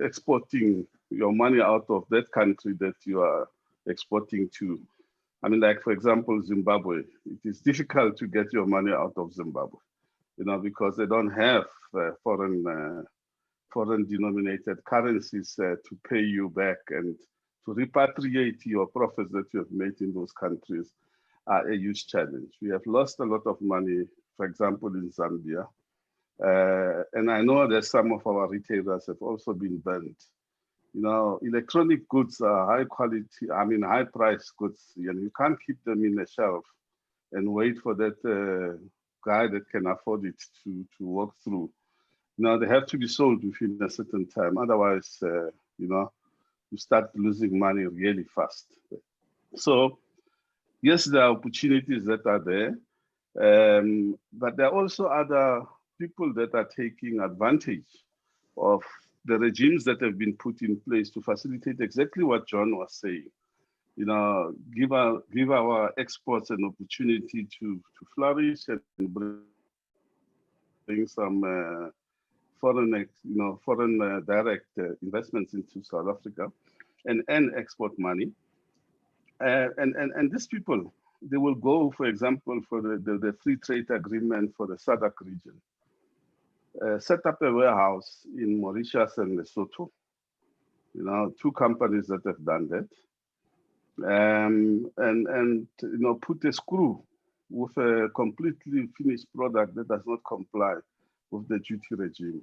exporting your money out of that country that you are exporting to. I mean, like, for example, Zimbabwe, it is difficult to get your money out of Zimbabwe, you know, because they don't have foreign denominated currencies to pay you back, and to repatriate your profits that you have made in those countries are a huge challenge. We have lost a lot of money, for example, in Zambia. And I know that some of our retailers have also been burned. You know, electronic goods are high quality, I mean, high price goods, and you can't keep them in a shelf and wait for that guy that can afford it to walk through. Now, they have to be sold within a certain time. Otherwise, you know, you start losing money really fast. So, yes, there are opportunities that are there, but there are also other people that are taking advantage of the regimes that have been put in place to facilitate exactly what John was saying. You know, give our exports an opportunity to flourish and bring some foreign direct investments into South Africa and export money. And these people they will go, for example, for the free trade agreement for the SADC region, set up a warehouse in Mauritius and Lesotho. You know, 2 companies that have done that. And you know, put a screw with a completely finished product that does not comply with the duty regime,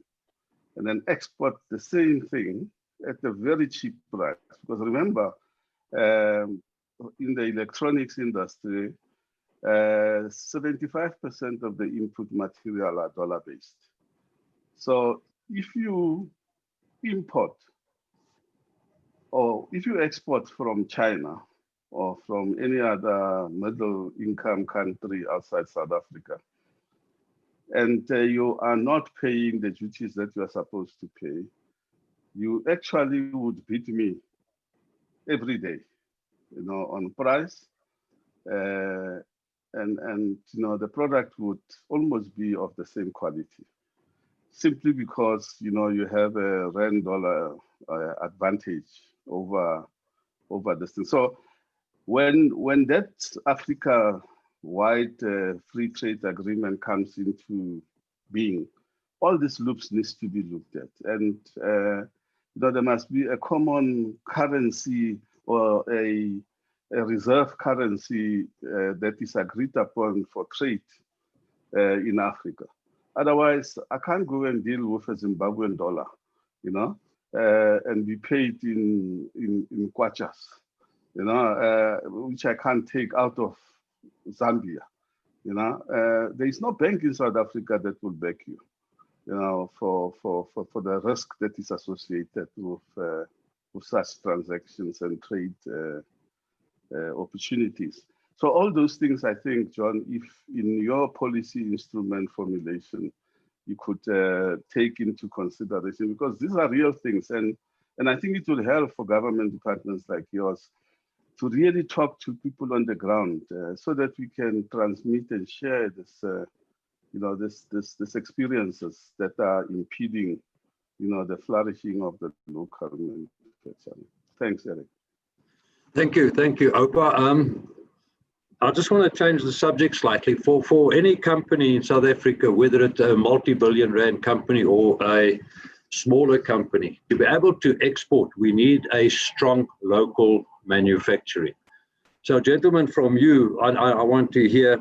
and then export the same thing at a very cheap price. Because remember, in the electronics industry, 75% of the input material are dollar-based. So if you import or if you export from China or from any other middle income country outside South Africa, and you are not paying the duties that you are supposed to pay, you actually would beat me every day, you know, on price. And you know, the product would almost be of the same quality, simply because, you know, you have a rand dollar advantage over this thing. So when that Africa-wide free trade agreement comes into being, all these loops needs to be looked at, and you know, there must be a common currency or a reserve currency that is agreed upon for trade in Africa. Otherwise, I can't go and deal with a Zimbabwean dollar, you know, and be paid in kwachas, you know, which I can't take out of Zambia. You know, there is no bank in South Africa that will back you, you know, for the risk that is associated with such transactions and trade opportunities. So all those things, I think, John, if in your policy instrument formulation, you could take into consideration, because these are real things. And I think it will help for government departments like yours to really talk to people on the ground so that we can transmit and share this, you know, this experiences that are impeding, you know, the flourishing of the local manufacturing. Thanks, Eric. Thank you, Opa. I just want to change the subject slightly. For any company in South Africa, whether it's a multi-billion rand company or a smaller company, to be able to export, we need a strong local manufacturing. So, gentlemen, from you, I want to hear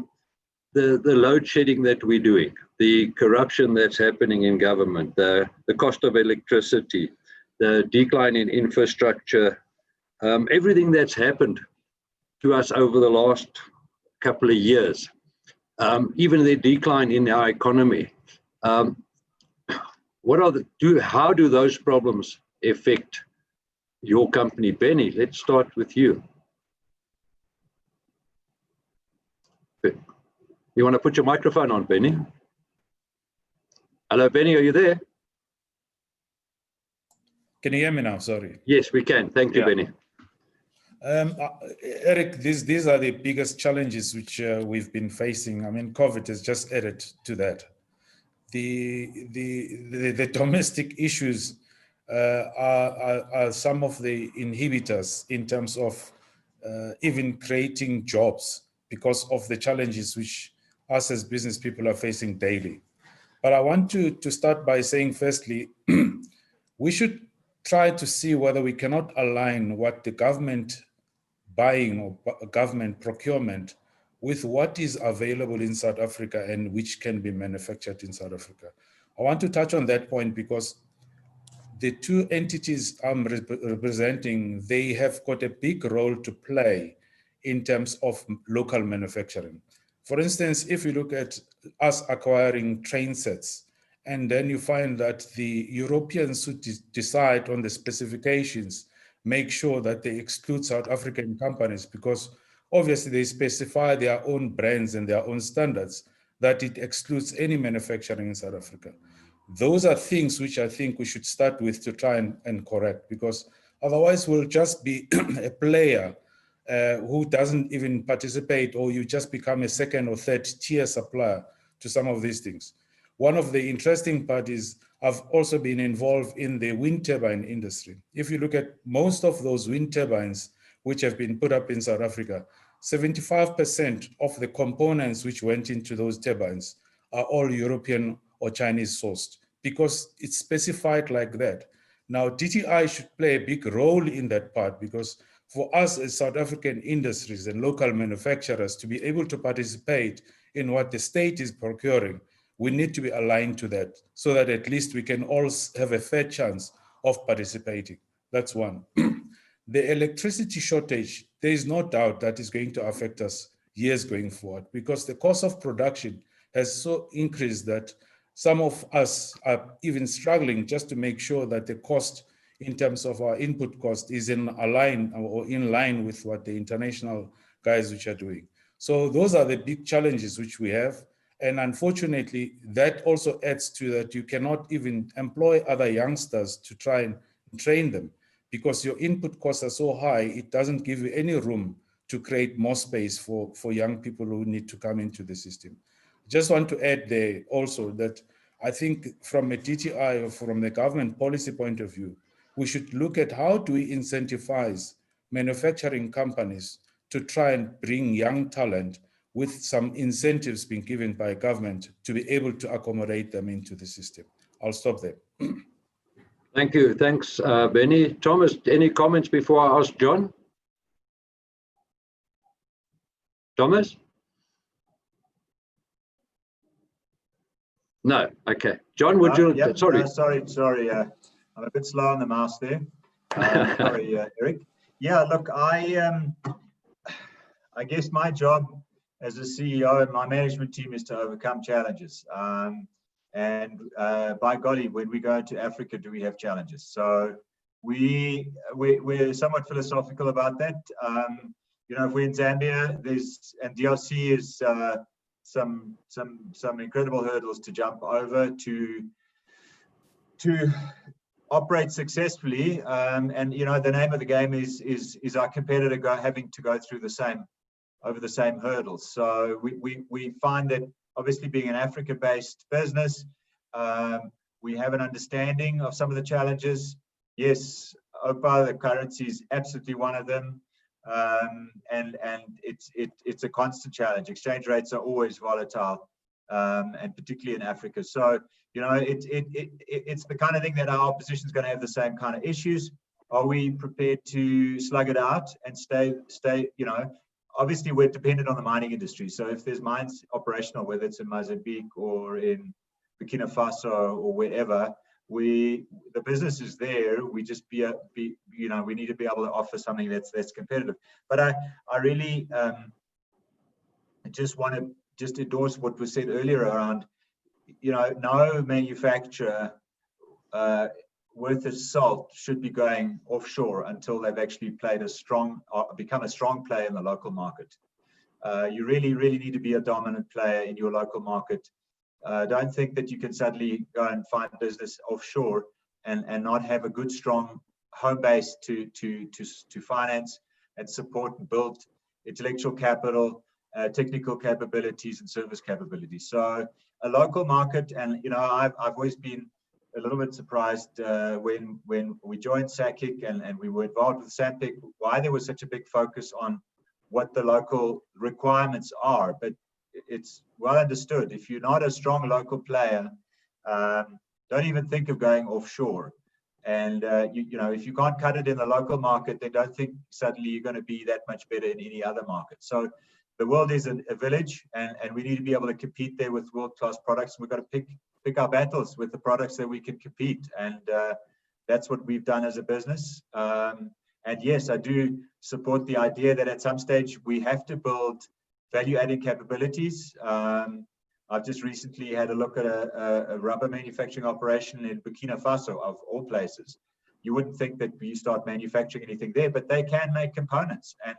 the load shedding that we're doing, the corruption that's happening in government, the cost of electricity, the decline in infrastructure, everything that's happened to us over the last couple of years, even the decline in our economy. How do those problems affect your company? Benny, let's start with you. You want to put your microphone on, Benny? Hello, Benny, are you there? Can you hear me now? Sorry. Yes, we can. Thank you, Benny. Eric, these are the biggest challenges which we've been facing. I mean, COVID has just added to that. The domestic issues are some of the inhibitors in terms of even creating jobs because of the challenges which us as business people are facing daily. But I want to start by saying, firstly, we should try to see whether we cannot align what the government buying or government procurement with what is available in South Africa and which can be manufactured in South Africa. I want to touch on that point because the two entities I'm representing, they have got a big role to play in terms of local manufacturing. For instance, if you look at us acquiring train sets, and then you find that the Europeans who decide on the specifications make sure that they exclude South African companies because obviously they specify their own brands and their own standards, that it excludes any manufacturing in South Africa. Those are things which I think we should start with to try and correct, because otherwise we'll just be a player who doesn't even participate, or you just become a second or third tier supplier to some of these things. One of the interesting part is I've also been involved in the wind turbine industry. If you look at most of those wind turbines which have been put up in South Africa, 75% of the components which went into those turbines are all European or Chinese sourced, because it's specified like that. Now, TTI should play a big role in that part, because for us as South African industries and local manufacturers to be able to participate in what the state is procuring, we need to be aligned to that, so that at least we can all have a fair chance of participating. That's one. The electricity shortage, there is no doubt that is going to affect us years going forward, because the cost of production has so increased that some of us are even struggling just to make sure that the cost in terms of our input cost is in line with what the international guys which are doing. So those are the big challenges which we have. And unfortunately, that also adds to that you cannot even employ other youngsters to try and train them, because your input costs are so high, it doesn't give you any room to create more space for young people who need to come into the system. Just want to add there also that I think from a TTI or from the government policy point of view, we should look at how do we incentivize manufacturing companies to try and bring young talent with some incentives being given by government to be able to accommodate them into the system. I'll stop there. Thank you. Thanks, Benny. Thomas, any comments before I ask John? Thomas? No. Okay. John, would you? Yep. Sorry. Sorry. I'm a bit slow on the mouse there. Sorry, Eric. Yeah. Look, I guess my job as a CEO and my management team is to overcome challenges. And by golly, when we go to Africa, do we have challenges? So we're somewhat philosophical about that. You know, if we're in Zambia, and DRC is some incredible hurdles to jump over to operate successfully. And you know, the name of the game is our competitor having to go through over the same hurdles. So we find that obviously being an Africa-based business, we have an understanding of some of the challenges. Yes, OPA, the currency is absolutely one of them. And it's a constant challenge. Exchange rates are always volatile, and particularly in Africa. So, you know, it's the kind of thing that our opposition is going to have the same kind of issues. Are we prepared to slug it out and stay, you know, obviously we're dependent on the mining industry. So if there's mines operational, whether it's in Mozambique or in Burkina Faso or wherever, the business is there. We just you know, we need to be able to offer something that's competitive. But I really just want to endorse what was said earlier around, you know, no manufacturer worth its salt should be going offshore until they've actually become a strong player in the local market. You really need to be a dominant player in your local market. Don't think that you can suddenly go and find business offshore and not have a good, strong home base to finance and support and build intellectual capital, technical capabilities and service capabilities. So a local market, and you know, I've always been a little bit surprised when we joined SACEEC and we were involved with SAMPIC, why there was such a big focus on what the local requirements are. But it's well understood. If you're not a strong local player, don't even think of going offshore. And you know, if you can't cut it in the local market, then don't think suddenly you're going to be that much better in any other market. So the world is a village, and we need to be able to compete there with world-class products. We've got to pick our battles with the products that we can compete, and that's what we've done as a business. And yes, I do support the idea that at some stage we have to build value-adding capabilities. I've just recently had a look at a rubber manufacturing operation in Burkina Faso, of all places. You wouldn't think that you start manufacturing anything there, but they can make components, and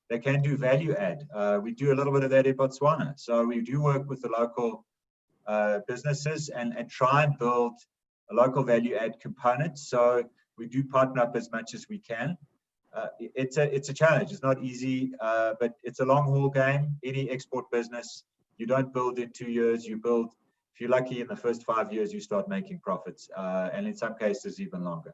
they can do value add. We do a little bit of that in Botswana. So we do work with the local businesses and try and build a local value add component. So we do partner up as much as we can. It's a challenge. It's not easy, but it's a long haul game. Any export business, you don't build in 2 years. You build, if you're lucky, in the first 5 years, you start making profits, and in some cases even longer.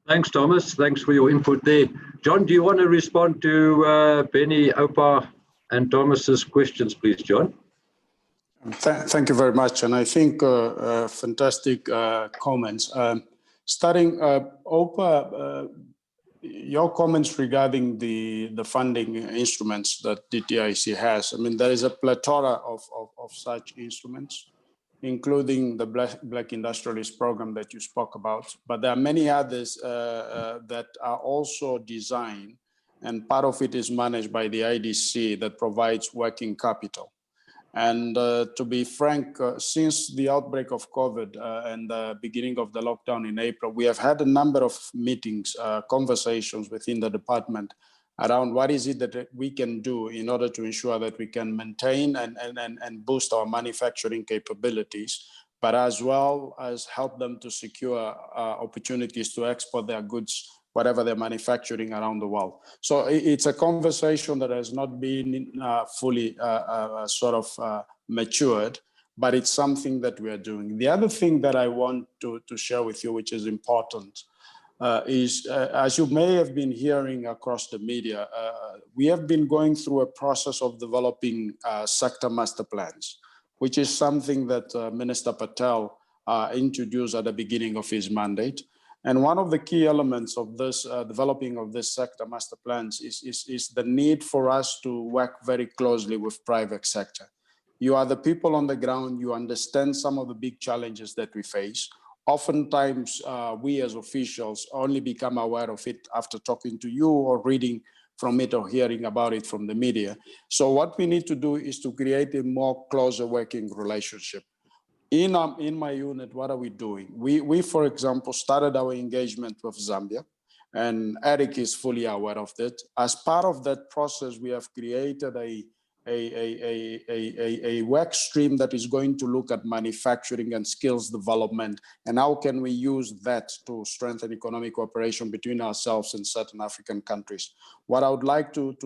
Thanks, Thomas. Thanks for your input there. John, do you want to respond to Benny, Opa, and Thomas's questions, please, John? Thank you very much. And I think fantastic comments. Starting, Opa, your comments regarding the funding instruments that DTIC has. I mean, there is a plethora of such instruments, including the Black Industrialist Program that you spoke about. But there are many others that are also designed, and part of it is managed by the IDC that provides working capital. And to be frank, since the outbreak of COVID and the beginning of the lockdown in April, we have had a number of meetings, conversations within the department around what is it that we can do in order to ensure that we can maintain and boost our manufacturing capabilities, but as well as help them to secure opportunities to export their goods, whatever they're manufacturing around the world. So it's a conversation that has not been fully matured, but it's something that we are doing. The other thing that I want to share with you, which is important, is as you may have been hearing across the media, we have been going through a process of developing sector master plans, which is something that Minister Patel introduced at the beginning of his mandate. And one of the key elements of this developing of this sector master plans is the need for us to work very closely with private sector. You are the people on the ground, you understand some of the big challenges that we face. Oftentimes, we as officials only become aware of it after talking to you or reading from it or hearing about it from the media. So what we need to do is to create a more closer working relationship. In my unit, what are we doing? We, for example, started our engagement with Zambia, and Eric is fully aware of that. As part of that process, we have created a work stream that is going to look at manufacturing and skills development, and how can we use that to strengthen economic cooperation between ourselves and certain African countries. What I would like to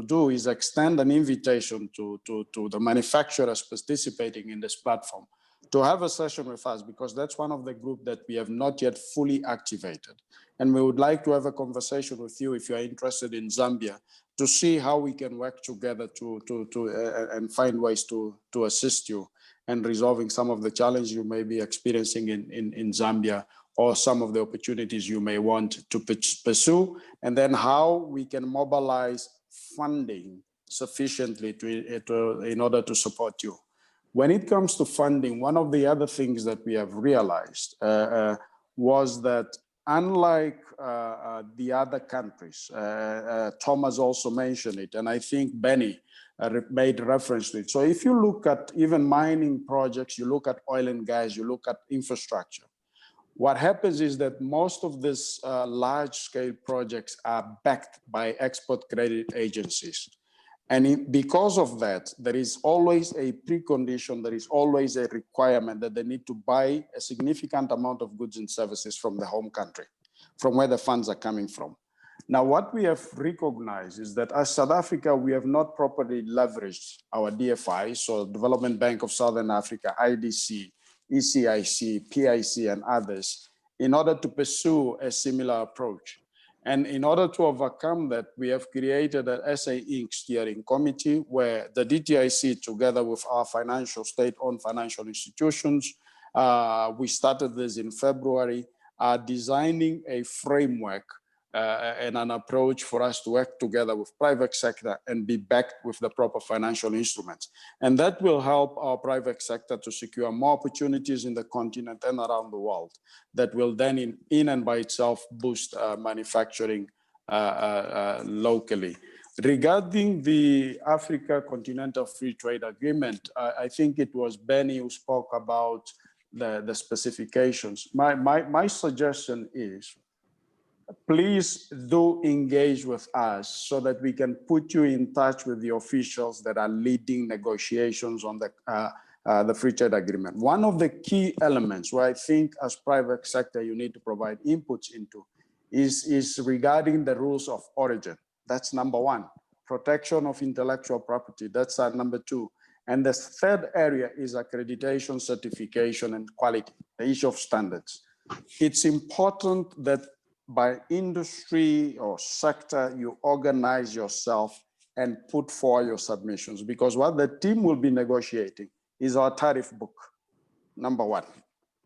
do is extend an invitation to the manufacturers participating in this platform to have a session with us, because that's one of the group that we have not yet fully activated. And we would like to have a conversation with you if you are interested in Zambia, to see how we can work together and find ways to assist you in resolving some of the challenges you may be experiencing in Zambia, or some of the opportunities you may want to pursue, and then how we can mobilize funding sufficiently in order to support you. When it comes to funding, one of the other things that we have realized was that unlike the other countries, Thomas also mentioned it, and I think Benny made reference to it. So if you look at even mining projects, you look at oil and gas, you look at infrastructure, what happens is that most of these large-scale projects are backed by export credit agencies. And because of that, there is always a precondition, there is always a requirement that they need to buy a significant amount of goods and services from the home country, from where the funds are coming from. Now, what we have recognized is that as South Africa, we have not properly leveraged our DFI, so Development Bank of Southern Africa, IDC, ECIC, PIC, and others, in order to pursue a similar approach. And in order to overcome that, we have created an SACEEC steering committee where the DTIC, together with our state-owned financial institutions, we started this in February, are designing a framework and an approach for us to work together with private sector and be backed with the proper financial instruments. And that will help our private sector to secure more opportunities in the continent and around the world that will then in and by itself boost manufacturing locally. Regarding the Africa Continental Free Trade Agreement, I think it was Benny who spoke about the specifications. My suggestion is, please do engage with us so that we can put you in touch with the officials that are leading negotiations on the free trade agreement. One of the key elements where I think as private sector you need to provide inputs into is regarding the rules of origin. That's number one. Protection of intellectual property, that's number two. And the third area is accreditation, certification, and quality, the issue of standards. It's important that by industry or sector, you organize yourself and put forward your submissions, because what the team will be negotiating is our tariff book. Number one,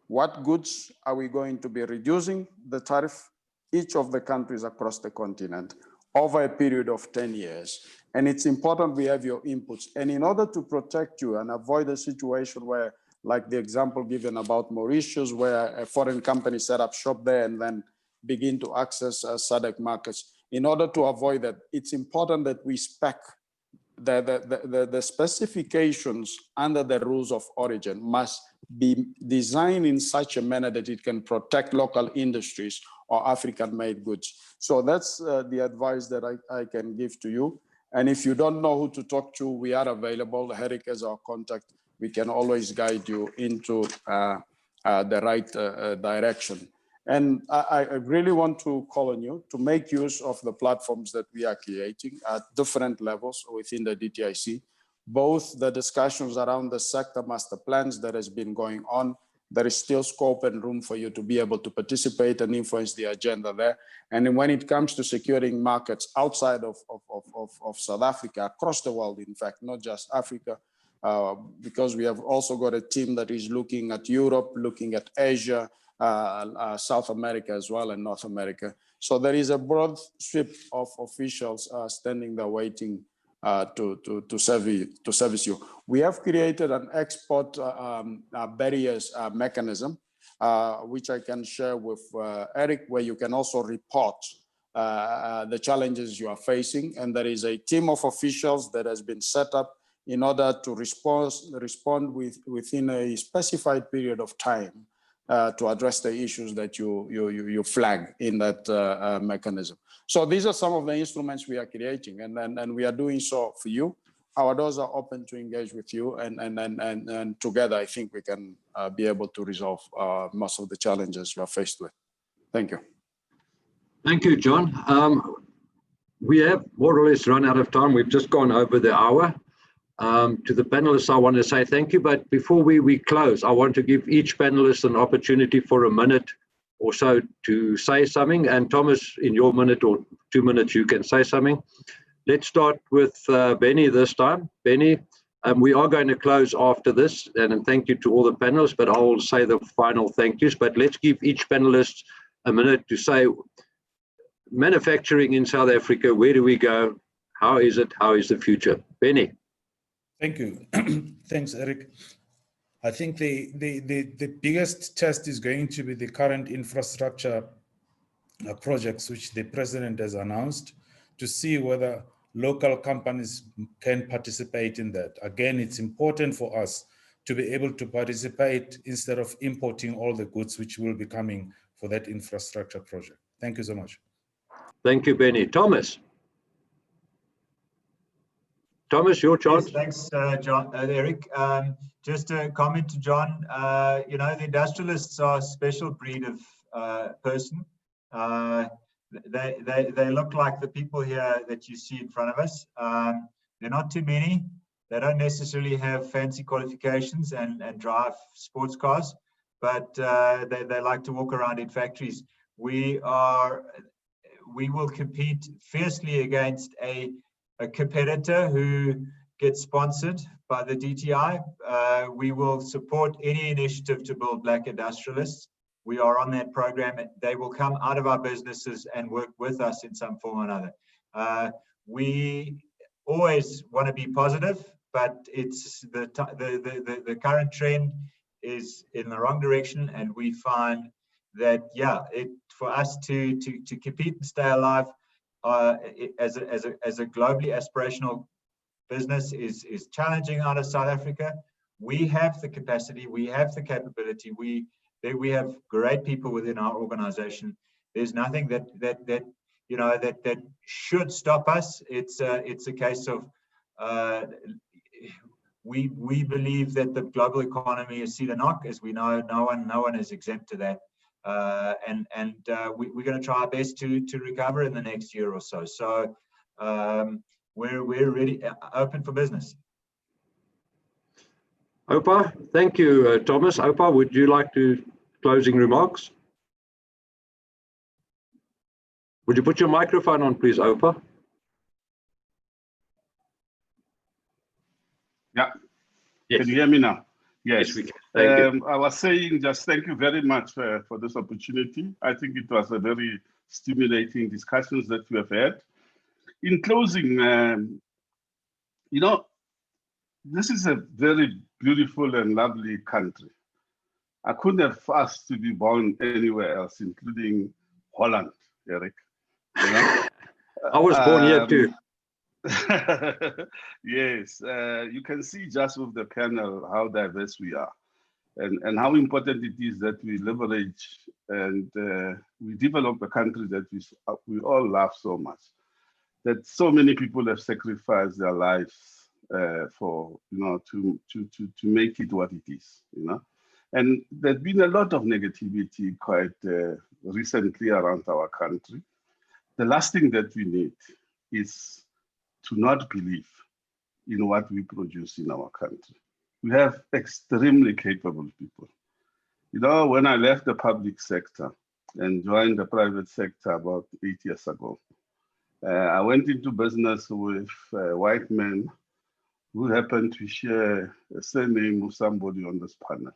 what goods are we going to be reducing the tariff? Each of the countries across the continent over a period of 10 years. And it's important we have your inputs. And in order to protect you and avoid a situation where, like the example given about Mauritius, where a foreign company set up shop there and then begin to access SADC markets, in order to avoid that, it's important that we spec the specifications under the rules of origin must be designed in such a manner that it can protect local industries or African-made goods. So that's the advice that I can give to you. And if you don't know who to talk to, we are available. Herrick is our contact. We can always guide you into the right direction. And I really want to call on you to make use of the platforms that we are creating at different levels within the DTIC, both the discussions around the sector master plans that has been going on. There is still scope and room for you to be able to participate and influence the agenda there. And when it comes to securing markets outside of South Africa, across the world, in fact, not just Africa, because we have also got a team that is looking at Europe, looking at Asia, South America as well, and North America. So there is a broad sweep of officials standing there waiting to service you. We have created an export barriers mechanism, which I can share with Eric, where you can also report the challenges you are facing. And there is a team of officials that has been set up in order to respond within a specified period of time to address the issues that you flag in that mechanism. So these are some of the instruments we are creating, and we are doing so for you. Our doors are open to engage with you, and together I think we can be able to resolve most of the challenges we are faced with. Thank you. Thank you, John. We have more or less run out of time. We've just gone over the hour. To the panelists, I want to say thank you. But before we close, I want to give each panelist an opportunity for a minute or so to say something. And Thomas, in your minute or 2 minutes, you can say something. Let's start with Benny this time. Benny, we are going to close after this. And thank you to all the panelists, but I'll say the final thank yous. But let's give each panelist a minute to say, manufacturing in South Africa, where do we go? How is it? How is the future? Benny. Thank you. Thanks, Eric. I think the biggest test is going to be the current infrastructure projects which the president has announced, to see whether local companies can participate in that. Again, it's important for us to be able to participate instead of importing all the goods which will be coming for that infrastructure project. Thank you so much. Thank you, Benny. Thomas. Thomas, your chance. Yes, thanks, John, Eric. Just a comment to John. You know, the industrialists are a special breed of person. They look like the people here that you see in front of us. They're not too many. They don't necessarily have fancy qualifications and drive sports cars, but they like to walk around in factories. We will compete fiercely against a competitor who gets sponsored by the DTI. We will support any initiative to build black industrialists. We are on that program. They will come out of our businesses and work with us in some form or another. We always want to be positive, but it's the current trend is in the wrong direction, and we find that for us to compete and stay alive as a globally aspirational business is challenging out of South Africa. We have the capacity, we have the capability, we have great people within our organization. There's nothing that should stop us. It's a case of we believe that the global economy is see the knock, as we know. No one is exempt to that. We're going to try our best to recover in the next year or so. So we're really open for business. Opa, thank you, Thomas. Opa, would you like to closing remarks? Would you put your microphone on, please, Opa? Yeah. Yes. Can you hear me now? Yes. Yes, we can. Thank you. I was saying just thank you very much for this opportunity. I think it was a very stimulating discussions that we have had. In closing, you know, this is a very beautiful and lovely country. I couldn't have asked to be born anywhere else, including Holland, Eric. You know? I was born here too. Yes, you can see just with the panel how diverse we are, and how important it is that we leverage and we develop a country that we all love so much. That so many people have sacrificed their lives for, you know, to make it what it is, you know. And there's been a lot of negativity quite recently around our country. The last thing that we need is to not believe in what we produce in our country. We have extremely capable people. You know, when I left the public sector and joined the private sector about 8 years ago, I went into business with white men who happened to share a surname with somebody on this panel.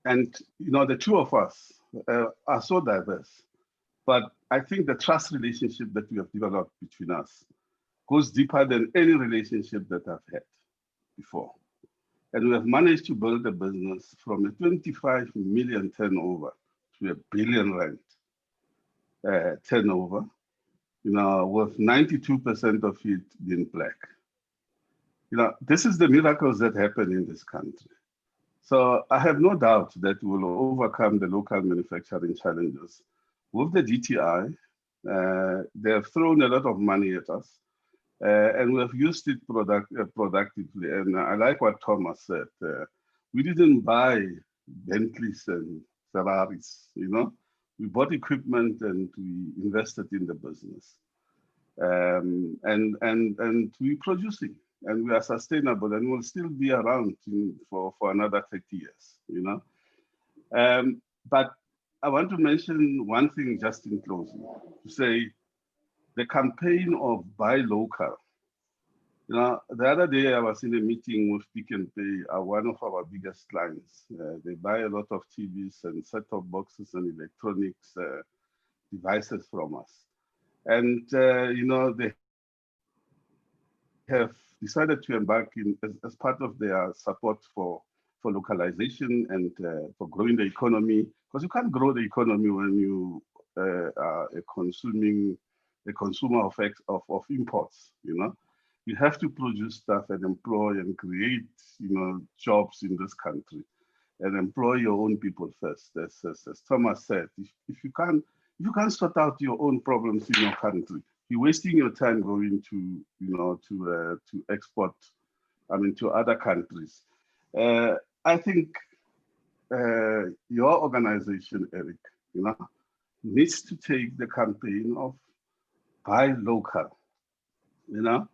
And, you know, the two of us are so diverse, but I think the trust relationship that we have developed between us goes deeper than any relationship that I've had before. And we have managed to build a business from a 25 million turnover to R1 billion turnover, you know, with 92% of it being Black. You know, this is the miracles that happen in this country. So I have no doubt that we will overcome the local manufacturing challenges. With the DTI, they have thrown a lot of money at us, and we have used it productively. And I like what Thomas said. We didn't buy Bentleys and Ferraris, you know. We bought equipment and we invested in the business. And we're producing, and we are sustainable, and we'll still be around for another 30 years, you know. But I want to mention one thing just in closing, to say the campaign of buy local. You know, the other day I was in a meeting with Pick n Pay, one of our biggest clients. They buy a lot of TVs and set-top boxes and electronics devices from us. And, you know, they have decided to embark in, as part of their support for localization and for growing the economy, because you can't grow the economy when you are a consumer of imports, you know. You have to produce stuff and employ and create, you know, jobs in this country and employ your own people first. As Thomas said, if you can't sort out your own problems in your country, you're wasting your time going to, you know, to export, I mean, to other countries. I think your organization, Eric, you know, needs to take the campaign of buy local. You know,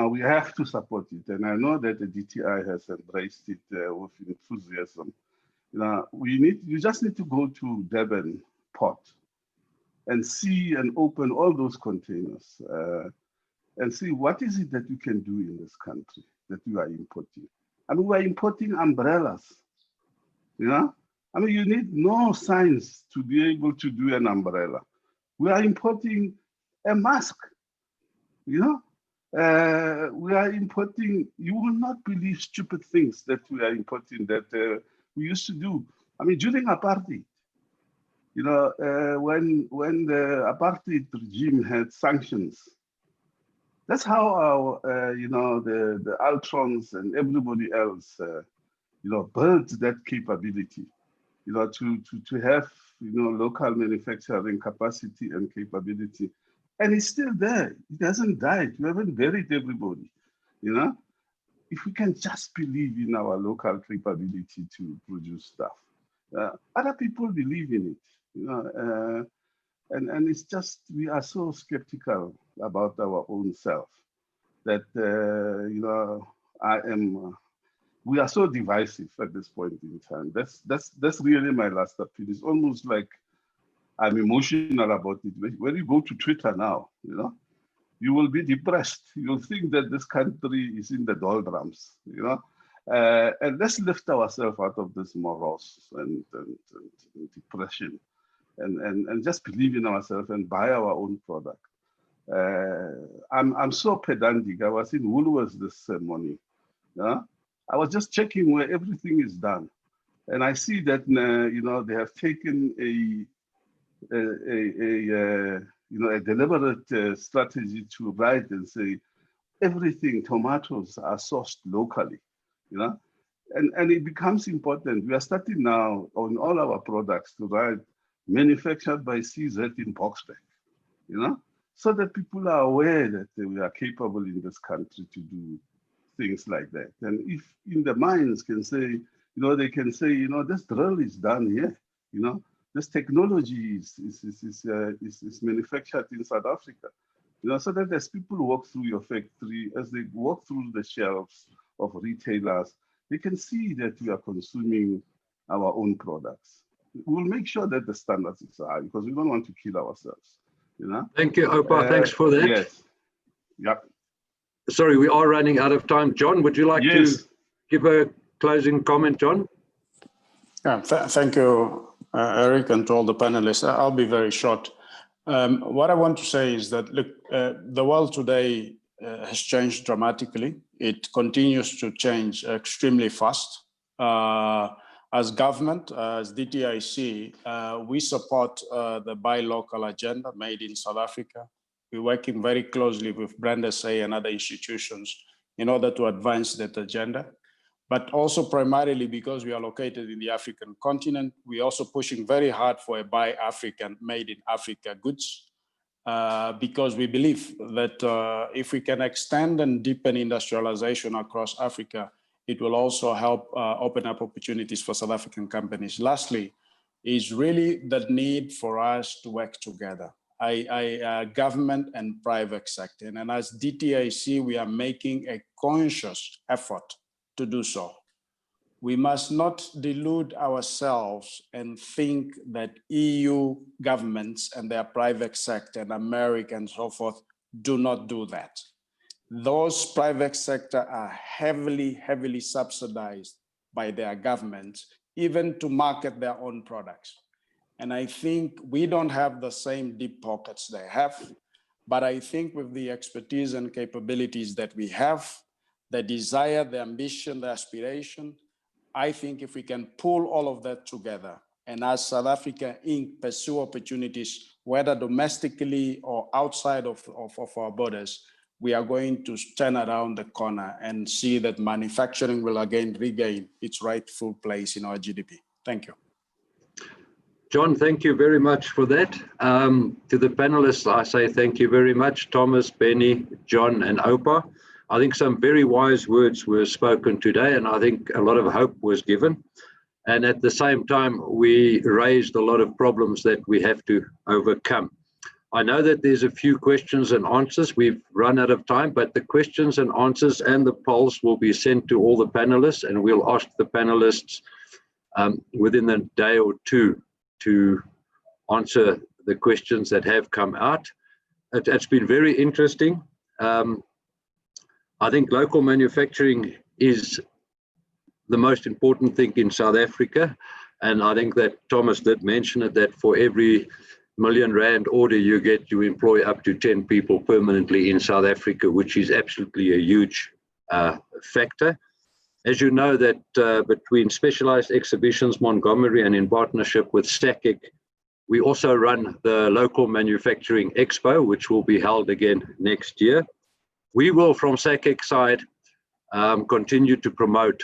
we have to support it, and I know that the DTI has embraced it with enthusiasm. You know, you just need to go to Durban Port and see and open all those containers and see what is it that you can do in this country that you are importing. I mean, we are importing umbrellas, you know? I mean, you need no science to be able to do an umbrella. We are importing a mask, you know? We are importing, you will not believe stupid things that we are importing that we used to do. I mean, during apartheid, you know, when the apartheid regime had sanctions, that's how our, you know, the Altrons and everybody else, you know, built that capability, you know, to have, you know, local manufacturing capacity and capability. And it's still there. It hasn't died. We haven't buried everybody, you know? If we can just believe in our local capability to produce stuff. Other people believe in it, you know? And it's just, we are so skeptical about our own self that, you know, we are so divisive at this point in time. That's really my last appeal. It's almost like I'm emotional about it. When you go to Twitter now, you know, you will be depressed. You'll think that this country is in the doldrums, you know. And let's lift ourselves out of this morose and depression, and just believe in ourselves and buy our own product. I'm so pedantic. I was in Woolworths this morning. Yeah? I was just checking where everything is done, and I see that you know, they have taken a deliberate strategy to write and say everything, tomatoes are sourced locally, you know, and it becomes important. We are starting now on all our products to write manufactured by CZ in Boksburg, you know, so that people are aware that we are capable in this country to do things like that. And if in the mines can say, you know, they can say, you know, this drill is done here, you know, this technology is manufactured in South Africa, you know, so that as people walk through your factory, as they walk through the shelves of retailers, they can see that we are consuming our own products. We'll make sure that the standards is high because we don't want to kill ourselves, you know. Thank you, Oupa. Thanks for that. Yes. Yep. Sorry, we are running out of time. John, would you like to give a closing comment, John? Yeah, thank you, Eric, and to all the panelists. I'll be very short. What I want to say is that, look, the world today has changed dramatically. It continues to change extremely fast. As government, as DTIC, we support the buy local agenda made in South Africa. We're working very closely with Brand SA and other institutions in order to advance that agenda. But also primarily because we are located in the African continent, we're also pushing very hard for a buy African, made in Africa goods, because we believe that if we can extend and deepen industrialization across Africa, it will also help open up opportunities for South African companies. Lastly, is really the need for us to work together, government and private sector. And as DTIC, we are making a conscious effort to do so. We must not delude ourselves and think that EU governments and their private sector and America and so forth do not do that. Those private sector are heavily subsidized by their governments, even to market their own products. And I think we don't have the same deep pockets they have, but I think with the expertise and capabilities that we have, the desire, the ambition, the aspiration, I think if we can pull all of that together and as South Africa Inc. pursue opportunities, whether domestically or outside of our borders, we are going to turn around the corner and see that manufacturing will again regain its rightful place in our GDP. Thank you. John, thank you very much for that. To the panelists, I say thank you very much, Thomas, Benny, John, and Oupa. I think some very wise words were spoken today, and I think a lot of hope was given. And at the same time, we raised a lot of problems that we have to overcome. I know that there's a few questions and answers. We've run out of time, but the questions and answers and the polls will be sent to all the panelists, and we'll ask the panelists within a day or two to answer the questions that have come out. It's been very interesting. I think local manufacturing is the most important thing in South Africa. And I think that Thomas did mention it, that for every R1 million order you get, you employ up to 10 people permanently in South Africa, which is absolutely a huge factor. As you know, that between Specialized Exhibitions Montgomery and in partnership with SACEEC, we also run the Local Manufacturing Expo, which will be held again next year. We will, from SACEEC side, continue to promote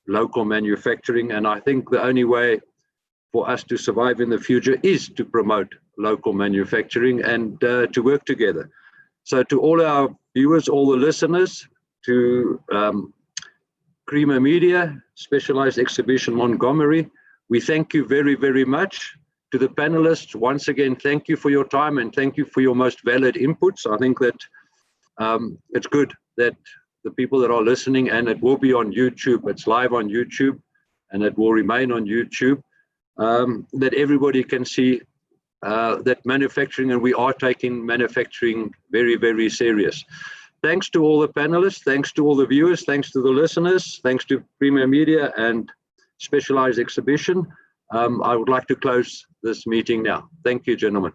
local manufacturing, and I think the only way for us to survive in the future is to promote local manufacturing and to work together. So to all our viewers, all the listeners, to Creamer Media, Specialized Exhibition Montgomery, we thank you very, very much. To the panelists, once again, thank you for your time and thank you for your most valid inputs. I think that it's good that the people that are listening, and it will be on YouTube. It's live on YouTube, and it will remain on YouTube, that everybody can see that manufacturing, and we are taking manufacturing very, very serious. Thanks to all the panelists, thanks to all the viewers, thanks to the listeners, thanks to Premier Media and Specialized Exhibition. I would like to close this meeting now. Thank you, gentlemen.